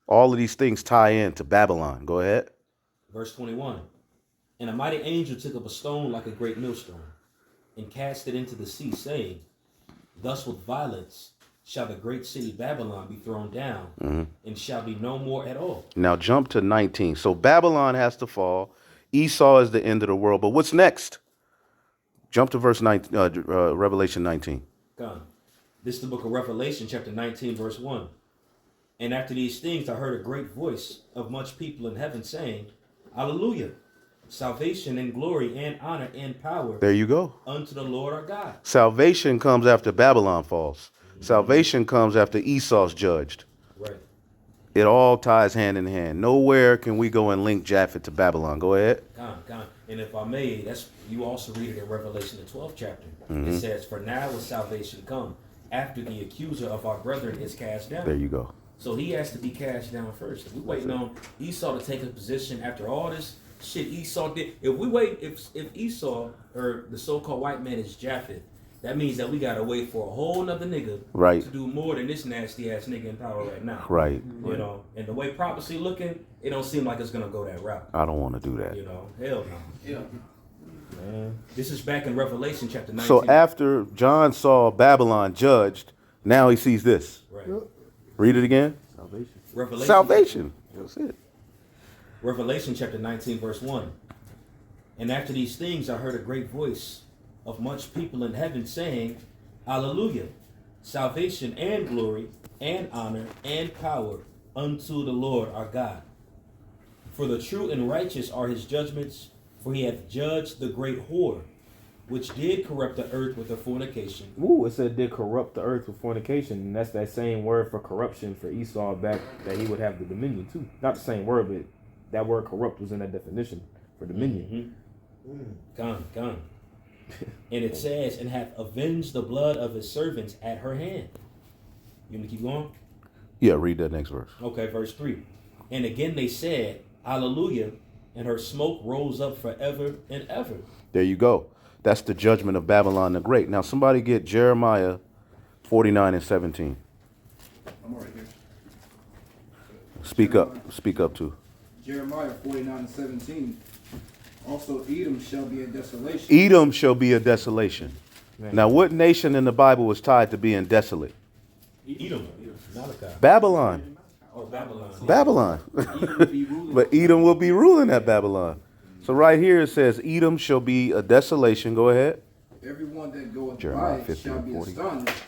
All of these things tie in to Babylon. Go ahead. Verse 21. And a mighty angel took up a stone like a great millstone, and cast it into the sea, saying, Thus with violence shall the great city Babylon be thrown down, and shall be no more at all. Now jump to 19. So Babylon has to fall. Esau is the end of the world. But what's next? Jump to verse 19, Revelation 19. Gone. This is the book of Revelation, chapter 19, verse 1. And after these things I heard a great voice of much people in heaven saying, Hallelujah! Salvation and glory and honor and power There you go. unto the Lord our God. Salvation comes after Babylon falls. Salvation comes after Esau's judged. Right. It all ties hand in hand. Nowhere can we go and link Japheth to Babylon. Go ahead. Gone. And if I may, that's you also read it in Revelation, the 12th chapter. It says, For now is salvation come, after the accuser of our brethren is cast down. There you go. So he has to be cast down first. If we waiting on Esau to take a position after all this shit Esau did, if Esau, or the so-called white man, is Japheth, That means that we gotta wait for a whole nother nigga Right. to do more than this nasty ass nigga in power right now. Right. You know, and the way prophecy looking, it don't seem like it's gonna go that route. I don't want to do that. You know, hell no. Yeah. Man. This is back in Revelation chapter 19. So after John saw Babylon judged, now he sees this. Right. Read it again. Revelation. Salvation. That's it. Revelation chapter 19, verse 1. And after these things I heard a great voice of much people in heaven saying, Hallelujah, salvation and glory and honor and power unto the Lord our God. For the true and righteous are his judgments, for he hath judged the great whore, which did corrupt the earth with her fornication. Ooh, it said did corrupt the earth with fornication, and that's that same word for corruption for Esau back that he would have the dominion too. Not the same word, but that word corrupt was in that definition for dominion. Gone. And it says, and hath avenged the blood of his servants at her hand. You want to keep going? Yeah, read that next verse. Okay, verse 3. And again they said, Hallelujah, and her smoke rose up forever and ever. There you go. That's the judgment of Babylon the Great. Now somebody get Jeremiah 49 and 17. I'm right here. Speak up too. Jeremiah 49 and 17. Also, Edom shall be a desolation. Edom shall be a desolation. Now what nation in the Bible was tied to being desolate? Edom. Malachi. Babylon. Oh, Babylon. Babylon. Edom will be ruling. But Edom will be ruling at Babylon. So right here it says Edom shall be a desolation. Go ahead. Everyone that goeth Jeremiah by it 50 shall and be 40. astonished,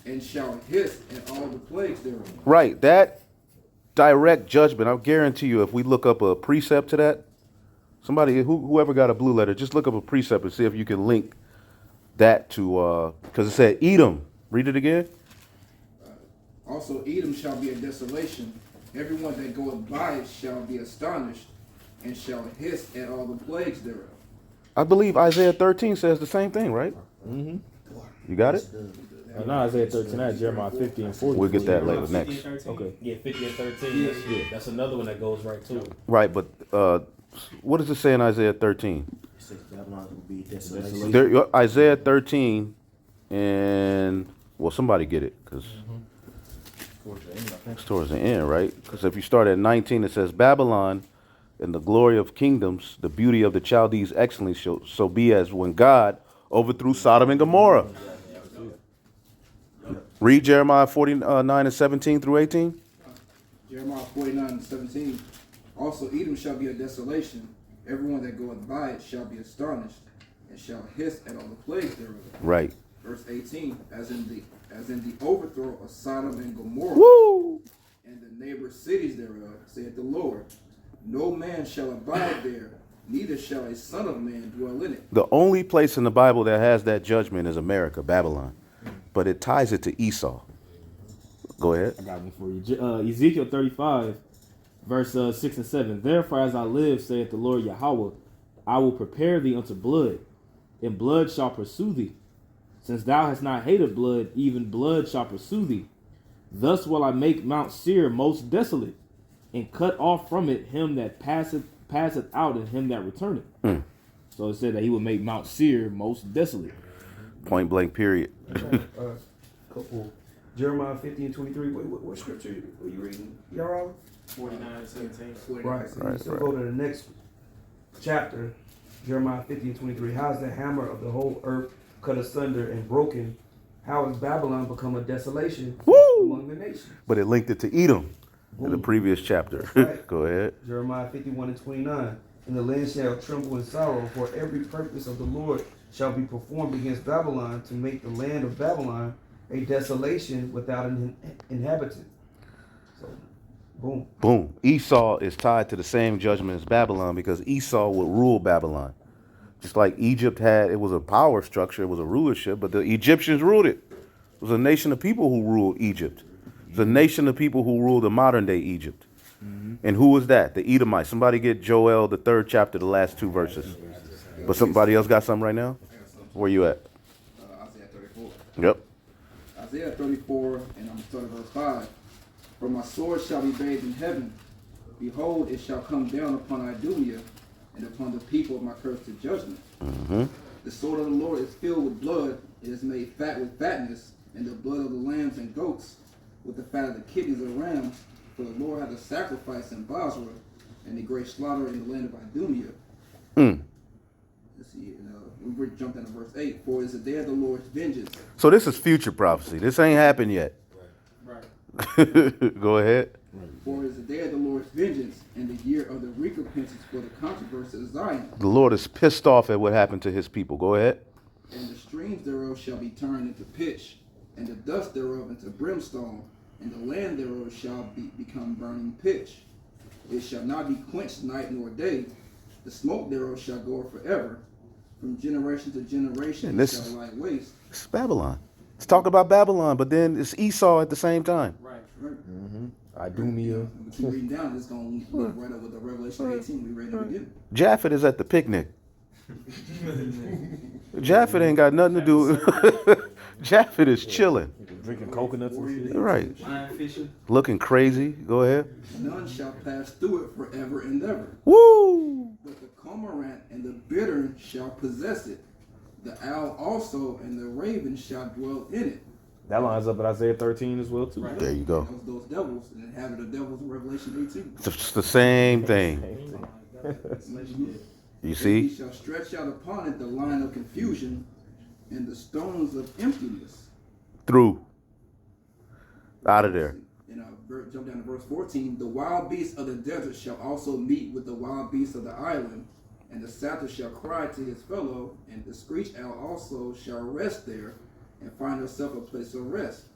and shall hiss at all the plagues thereof. Right. That direct judgment, I guarantee you, if we look up a precept to that, somebody, whoever got a blue letter, just look up a precept and see if you can link that to, because it said Edom. Read it again. Also, Edom shall be a desolation. Everyone that goeth by it shall be astonished, and shall hiss at all the plagues thereof. I believe Isaiah 13 says the same thing, right? Mm-hmm. You got it? Now Isaiah 13, that's Jeremiah 50 and 40. We'll get that later 50 next. and 13? Okay. Yeah, 50 and 13. That's another one that goes right too. Right, but what does it say in Isaiah 13? It says Babylon will be desolation. There, Isaiah 13 and, well, somebody get it, because it's towards the end, right? Because if you start at 19, it says, Babylon and the glory of kingdoms, the beauty of the Chaldees' excellence shall so be as when God overthrew Sodom and Gomorrah. Read Jeremiah 49 and 17 through 18. Jeremiah 49 and 17. Also, Edom shall be a desolation. Everyone that goeth by it shall be astonished, and shall hiss at all the plagues thereof. Right. Verse 18. As in the overthrow of Sodom and Gomorrah, Woo! and the neighbor cities thereof, saith the Lord. No man shall abide there, neither shall a son of man dwell in it. The only place in the Bible that has that judgment is America, Babylon. But it ties it to Esau. Go ahead. I got one for you. Ezekiel 35, verse 6 and 7. Therefore, as I live, saith the Lord Yahweh, I will prepare thee unto blood, and blood shall pursue thee. Since thou hast not hated blood, even blood shall pursue thee. Thus will I make Mount Seir most desolate, and cut off from it him that passeth out, and him that returneth. So it said that he would make Mount Seir most desolate. Point blank, period. Couple. Jeremiah 50 and 23. What scripture are you reading? Y'all? 49 and 17. Right. So Right, you still right. go to the next chapter, Jeremiah 50 and 23. How is the hammer of the whole earth cut asunder and broken? How has Babylon become a desolation among the nations? But it linked it to Edom in the Boom. previous chapter. Right. Go ahead. Jeremiah 51 and 29. And the land shall tremble in sorrow, for every purpose of the Lord shall be performed against Babylon, to make the land of Babylon a desolation without an inhabitant. So, boom. Boom. Esau is tied to the same judgment as Babylon because Esau would rule Babylon. Just like Egypt had, it was a power structure, it was a rulership, but the Egyptians ruled it. It was a nation of people who ruled Egypt. It's a nation of people who ruled the modern day Egypt. And who was that? The Edomite. Somebody get Joel, the 3rd chapter, the last 2 verses. But somebody else got something right now? Where you at? Isaiah 34. Yep. Isaiah 34, and I'm starting verse 5. For my sword shall be bathed in heaven. Behold, it shall come down upon Idumea, and upon the people of my curse to judgment. The sword of the Lord is filled with blood, It is made fat with fatness, and the blood of the lambs and goats, with the fat of the kidneys of rams. For the Lord hath a sacrifice in Basra, and a great slaughter in the land of Idumea. Let's see, we jumped into verse 8. For it is the day of the Lord's vengeance. So this is future prophecy. This ain't happened yet. Right. Go ahead. For it is the day of the Lord's vengeance, and the year of the recompense for the controversy of Zion. The Lord is pissed off at what happened to his people. Go ahead. And the streams thereof shall be turned into pitch, and the dust thereof into brimstone, and the land thereof shall become burning pitch. It shall not be quenched night nor day. The smoke thereof shall go forever. From generation to generation And it this- shall lie waste. It's Babylon. Let's talk about Babylon, but then it's Esau at the same time. Right. Idumea. We keep reading down, it's going to link right up with the Revelation 18 we read in the beginning. Japheth is at the picnic. Japheth ain't got nothing to do. Japheth is chilling. Drinking coconuts and shit. Right. Lion fishing. Looking crazy. Go ahead. None shall pass through it forever and ever. Woo! But the cormorant and the bittern shall possess it. The owl also and the raven shall dwell in it. That lines up with Isaiah 13 as well too. Right. There you go. Those devils and inhabit the devils in Revelation 18. It's the same thing. You He see? shall stretch out upon it the line of confusion and the stones of emptiness. Through. Out of there. And jump down to verse 14. The wild beasts of the desert shall also meet with the wild beasts of the island, and the satyr shall cry to his fellow, and the screech owl also shall rest there and find herself a place of rest.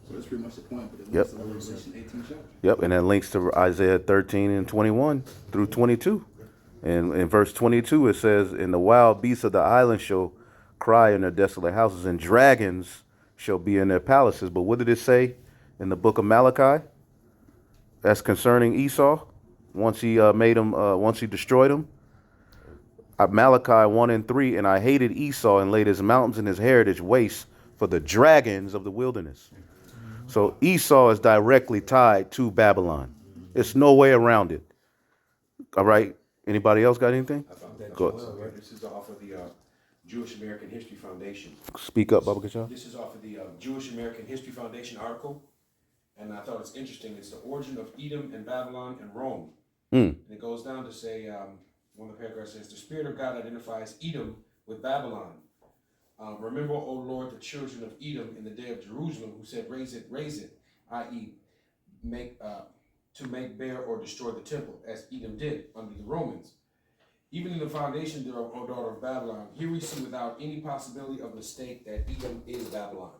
So that's pretty much the point, but it Yep. links to the Revelation 18 chapter. Yep, and that links to Isaiah 13 and 21 through 22. And in verse 22, it says, and the wild beasts of the island shall cry in their desolate houses, and dragons shall be in their palaces. But what did it say in the book of Malachi? That's concerning Esau, once he once he destroyed him. Malachi 1 and 3, and I hated Esau and laid his mountains and his heritage waste for the dragons of the wilderness. So Esau is directly tied to Babylon. There's no way around it. All right. Anybody else got anything? I found that Go also here. This is off of the Jewish American History Foundation. Speak up, Baba Kachal. This is off of the Jewish American History Foundation article, and I thought it was interesting. It's the origin of Edom and Babylon and Rome. And it goes down to say, one of the paragraphs says, the Spirit of God identifies Edom with Babylon. Remember, O Lord, the children of Edom in the day of Jerusalem, who said, raise it, i.e., to make bare or destroy the temple, as Edom did under the Romans. Even in the foundation thereof, O daughter of Babylon, here we see without any possibility of mistake that Edom is Babylon.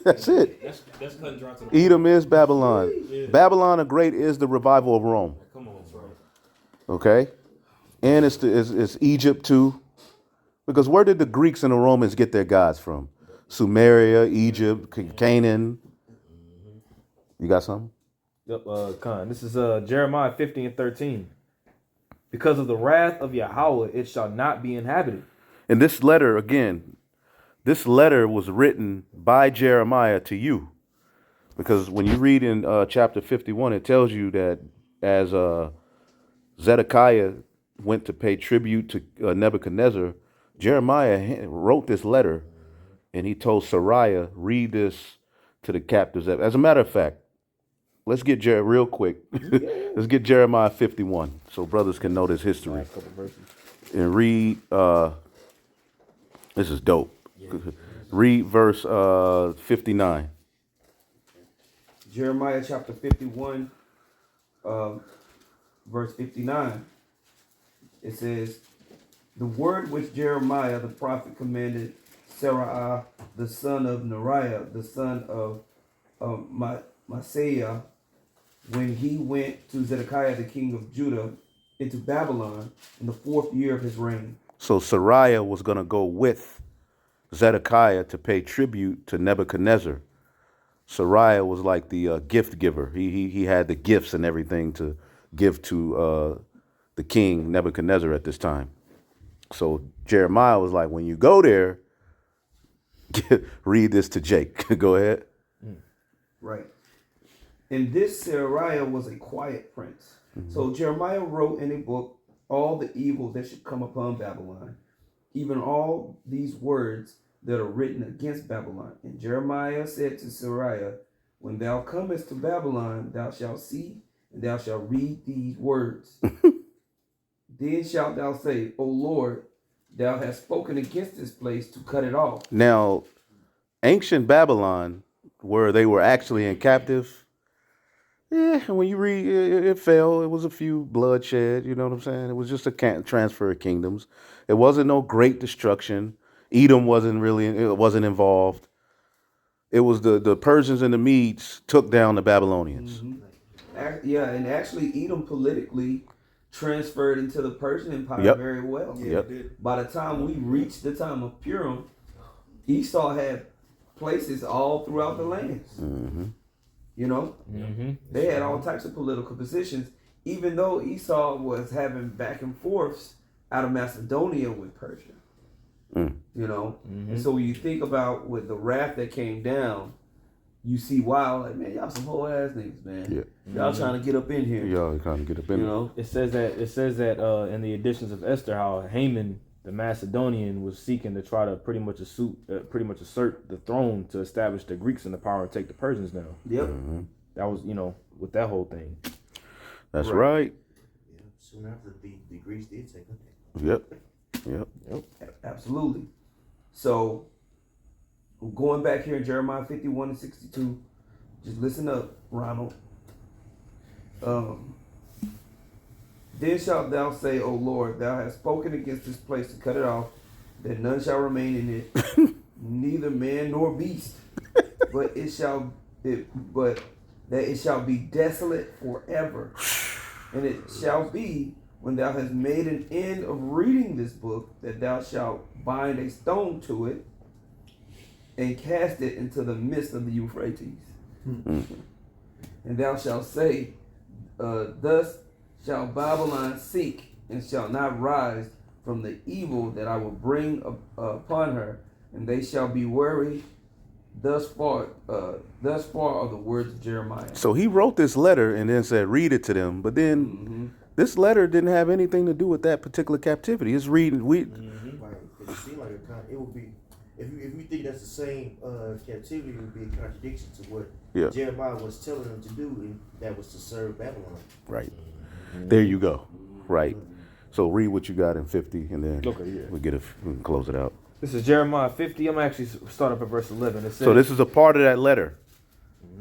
That's it. That's cut and dry to the Edom is Babylon. Babylon the Great is the revival of Rome. Come on, bro. Okay? And it's Egypt too. Because where did the Greeks and the Romans get their gods from? Sumeria, Egypt, Canaan. You got something? Yep, Khan. This is Jeremiah 50 and 13. Because of the wrath of Yahweh, it shall not be inhabited. And this letter, again, this letter was written by Jeremiah to you. Because when you read in chapter 51, it tells you that as Zedekiah went to pay tribute to Nebuchadnezzar, Jeremiah wrote this letter, and he told Sariah, read this to the captives. As a matter of fact, let's get real quick. Let's get Jeremiah 51 so brothers can know this history. Last couple verses. And read, this is dope. Read verse 59. Jeremiah chapter 51, verse 59. It says, the word which Jeremiah the prophet commanded Seraiah the son of Neriah, the son of Maaseiah, when he went to Zedekiah the king of Judah into Babylon in the 4th year of his reign. So Sariah was going to go with Zedekiah to pay tribute to Nebuchadnezzar. Sariah was like the gift giver. He had the gifts and everything to give to the king Nebuchadnezzar at this time. So Jeremiah was like, when you go there, read this to Jake. Go ahead. Right. And this Seraiah was a quiet prince. So Jeremiah wrote in a book all the evil that should come upon Babylon. even all these words that are written against Babylon. And Jeremiah said to Sariah, when thou comest to Babylon, thou shalt see, and thou shalt read these words. Then shalt thou say, O Lord, thou hast spoken against this place to cut it off. Now, ancient Babylon, where they were actually in captive, when you read, it fell. It was a few bloodshed, you know what I'm saying? It was just a transfer of kingdoms. It wasn't no great destruction. Edom wasn't involved. It was the Persians and the Medes took down the Babylonians. Yeah, and actually Edom politically transferred into the Persian Empire very well. By the time we reached the time of Purim, Esau had places all throughout the lands. You know, they had all types of political positions, even though Esau was having back and forths out of Macedonia with Persia. You know, and so when you think about with the wrath that came down, you see, wow, like, man, y'all some whole ass niggas, man. Y'all trying to get up in here. Y'all trying to get up in here. You know, it says that in the editions of Esther, how Haman, the Macedonian, was seeking to try to pretty much assert the throne to establish the Greeks in the power and take the Persians down. That was, you know, with that whole thing. That's right. Yeah, soon after the Greeks did take them. Yep. Absolutely. So, going back here in Jeremiah 51 and 62, just listen up, Ronald. Then shalt thou say, O Lord, thou hast spoken against this place to cut it off, that none shall remain in it, neither man nor beast, but that it shall be desolate forever. And it shall be, when thou hast made an end of reading this book, that thou shalt bind a stone to it and cast it into the midst of the Euphrates. And thou shalt say, thus shall Babylon sink and shall not rise from the evil that I will bring upon her, and they shall be weary. Thus far are the words of Jeremiah. So he wrote this letter and then said, read it to them. But then this letter didn't have anything to do with that particular captivity. It's reading. Right. It seems like it would be, if you think that's the same captivity, it would be a contradiction to what Jeremiah was telling them to do, and that was to serve Babylon. Right. There you go. Right. So read what you got in 50, and then we can close it out. This is Jeremiah 50. I'm actually start up at verse 11. It says, so this is a part of that letter.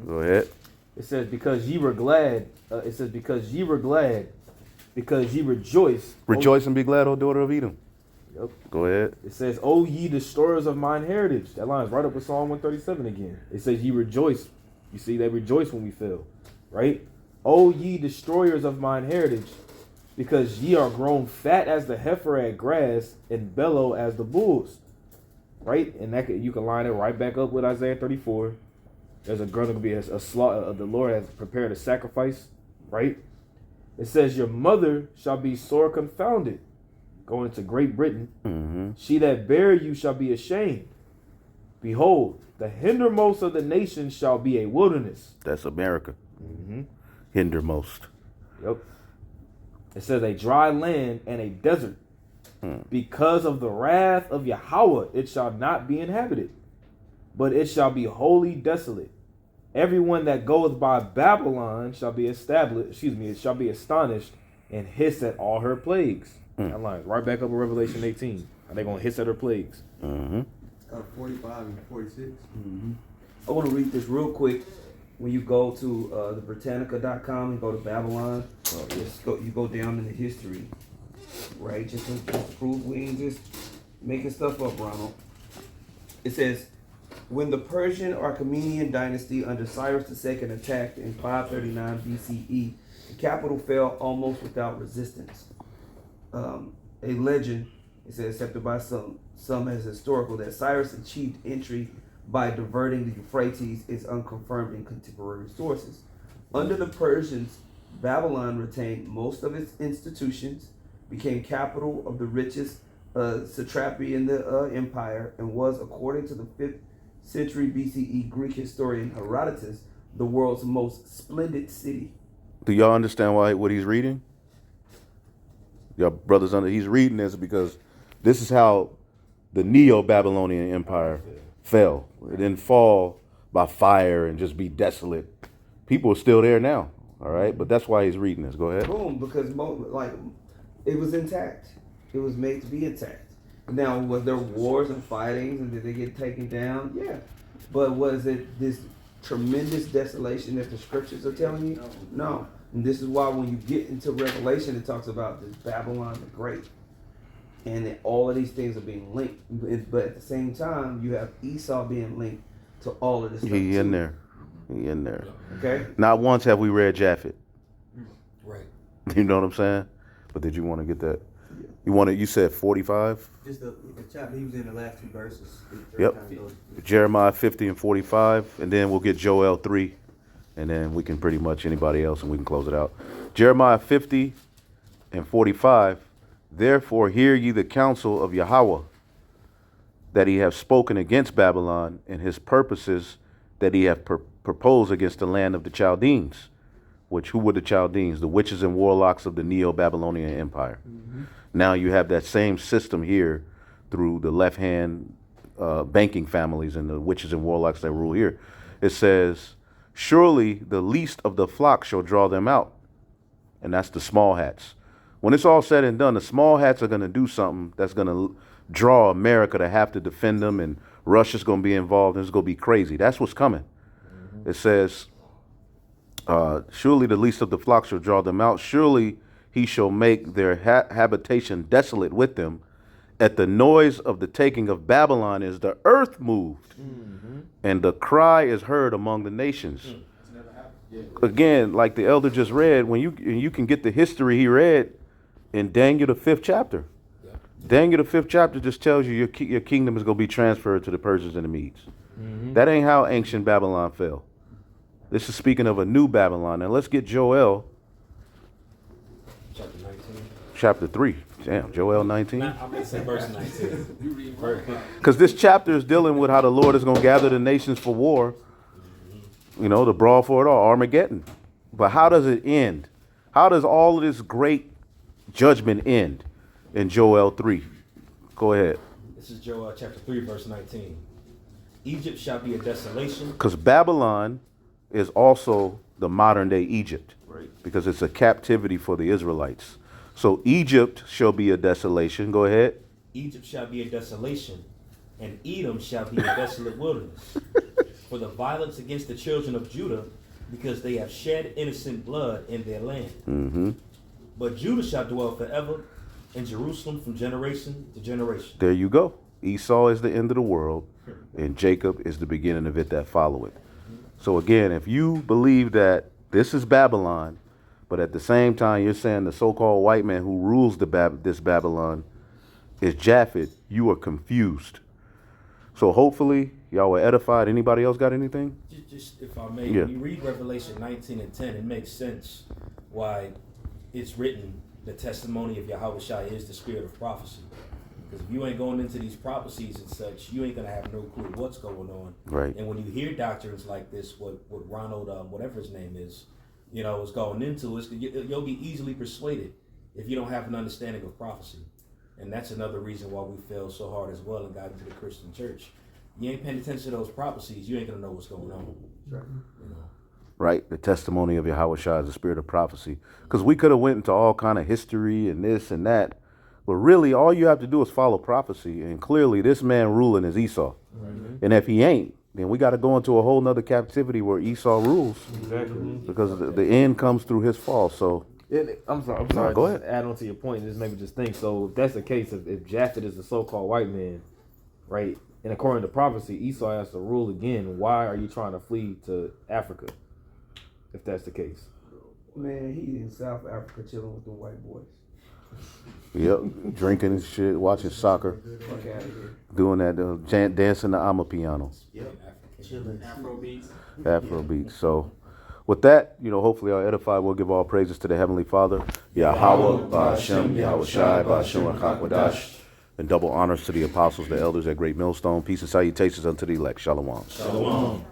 Go ahead. It says, because ye were glad. Because ye were glad, because ye rejoice. Rejoice and be glad, O daughter of Edom. Yep. Go ahead. It says, O ye destroyers of mine heritage. That lines right up with Psalm 137 again. It says, ye rejoice. You see, they rejoice when we fail. Right? O ye destroyers of mine heritage, because ye are grown fat as the heifer at grass, and bellow as the bulls. Right? And you can line it right back up with Isaiah 34. There's going to be a slaughter. The Lord has prepared a sacrifice. Right? It says, your mother shall be sore confounded. Going into Great Britain. She that bare you shall be ashamed. Behold, the hindermost of the nations shall be a wilderness. That's America. Hindermost. Yep. It says a dry land and a desert. Because of the wrath of Yahweh, it shall not be inhabited, but it shall be wholly desolate. Everyone that goeth by Babylon shall be established. It shall be astonished and hiss at all her plagues. That line right back up in Revelation 18. Are they gonna hiss at her plagues? 45 and 46. I want to read this real quick. When you go to the Britannica.com and go to Babylon, you go down in the history, right? Just to prove we ain't just making stuff up, Ronald. It says, when the Persian Achaemenid dynasty under Cyrus II attacked in 539 BCE, the capital fell almost without resistance. A legend, it says, accepted by some as historical, that Cyrus achieved entry by diverting the Euphrates is unconfirmed in contemporary sources. Under the Persians, Babylon retained most of its institutions, became capital of the richest satrapy in the empire, and was, according to the 5th century BCE Greek historian Herodotus, the world's most splendid city. Do y'all understand what he's reading? Y'all brothers, he's reading this because this is how the Neo-Babylonian Empire fell. It didn't fall by fire and just be desolate. People are still there now. All right, but that's why he's reading this. Go ahead. Boom, because like it was intact. It was made to be intact. Now, was there wars and fightings, and did they get taken down? Yeah. But was it this tremendous desolation that the scriptures are telling you? No. And this is why when you get into Revelation, it talks about this Babylon the Great. And that all of these things are being linked. But at the same time, you have Esau being linked to all of this stuff. He in too. there. He in there. Okay? Not once have we read Japheth. Right. You know what I'm saying? But did you want to get that? You said 45? Just the chapter he was in the last two verses. Yep. Jeremiah 50 and 45, and then we'll get Joel 3, and then we can pretty much anybody else, and we can close it out. Jeremiah 50 and 45, therefore hear ye the counsel of Yahweh, that he have spoken against Babylon, and his purposes that he have proposed against the land of the Chaldeans. Who were the Chaldeans? The witches and warlocks of the Neo-Babylonian Empire. Mm-hmm. Now you have that same system here through the left-hand banking families and the witches and warlocks that rule here. It says, surely the least of the flock shall draw them out. And that's the small hats. When it's all said and done, the small hats are going to do something that's going to draw America to have to defend them, and Russia's going to be involved, and it's going to be crazy. That's what's coming. Mm-hmm. It says, surely the least of the flock shall draw them out. Surely he shall make their habitation desolate with them. At the noise of the taking of Babylon is the earth moved, and the cry is heard among the nations. Again, like the elder just read, when you can get the history he read in Daniel the 5th chapter. Yeah. Daniel the 5th chapter just tells you your kingdom is going to be transferred to the Persians and the Medes. Mm-hmm. That ain't how ancient Babylon fell. This is speaking of a new Babylon. Now let's get Joel. Chapter 19. Chapter 3. Damn, Joel 19. I'm going to say verse 19. Because this chapter is dealing with how the Lord is going to gather the nations for war. You know, the brawl for it all, Armageddon. But how does it end? How does all of this great judgment end in Joel 3? Go ahead. This is Joel chapter 3, verse 19. Egypt shall be a desolation. Because Babylon is also the modern day Egypt, right? Because it's a captivity for the Israelites. So Egypt shall be a desolation. Go ahead. Egypt shall be a desolation, and Edom shall be a desolate wilderness. For the violence against the children of Judah, because they have shed innocent blood in their land. Mm-hmm. But Judah shall dwell forever, and Jerusalem from generation to generation. There you go. Esau is the end of the world, and Jacob is the beginning of it that follow it. So again, if you believe that this is Babylon, but at the same time you're saying the so-called white man who rules this Babylon is Japheth, you are confused. So hopefully y'all were edified. Anybody else got anything? Just if I may, when you read Revelation 19 and 10, it makes sense why it's written, the testimony of Yahweh Shai is the spirit of prophecy. Because if you ain't going into these prophecies and such, you ain't going to have no clue what's going on. Right. And when you hear doctrines like this, what Ronald, whatever his name is, is going into, you'll be easily persuaded if you don't have an understanding of prophecy. And that's another reason why we fell so hard as well and got into the Christian church. You ain't paying attention to those prophecies, you ain't going to know what's going on. Right. Right, the testimony of Yahweh Shai is the spirit of prophecy. Because we could have went into all kind of history and this and that. But really, all you have to do is follow prophecy. And clearly, this man ruling is Esau. Mm-hmm. And if he ain't, then we got to go into a whole nother captivity where Esau rules. Exactly. Because the end comes through his fall. So I'm sorry. Go ahead. Add on to your point. Just maybe just think. So if that's the case, if Japheth is the so-called white man, right? And according to prophecy, Esau has to rule again. Why are you trying to flee to Africa? If that's the case. Man, he in South Africa chilling with the white boys. Yep, drinking and shit, watching soccer, doing that, dancing the Amapiano. Yep, Afro beats. So, with that, hopefully I'll edify. We'll give all praises to the Heavenly Father, Yahweh, Ba'ashem, Yahweh Shai, Ba'ashem, Rachak, and double honors to the apostles, the elders at Great Millstone. Peace and salutations unto the elect. Shalom. Shalom.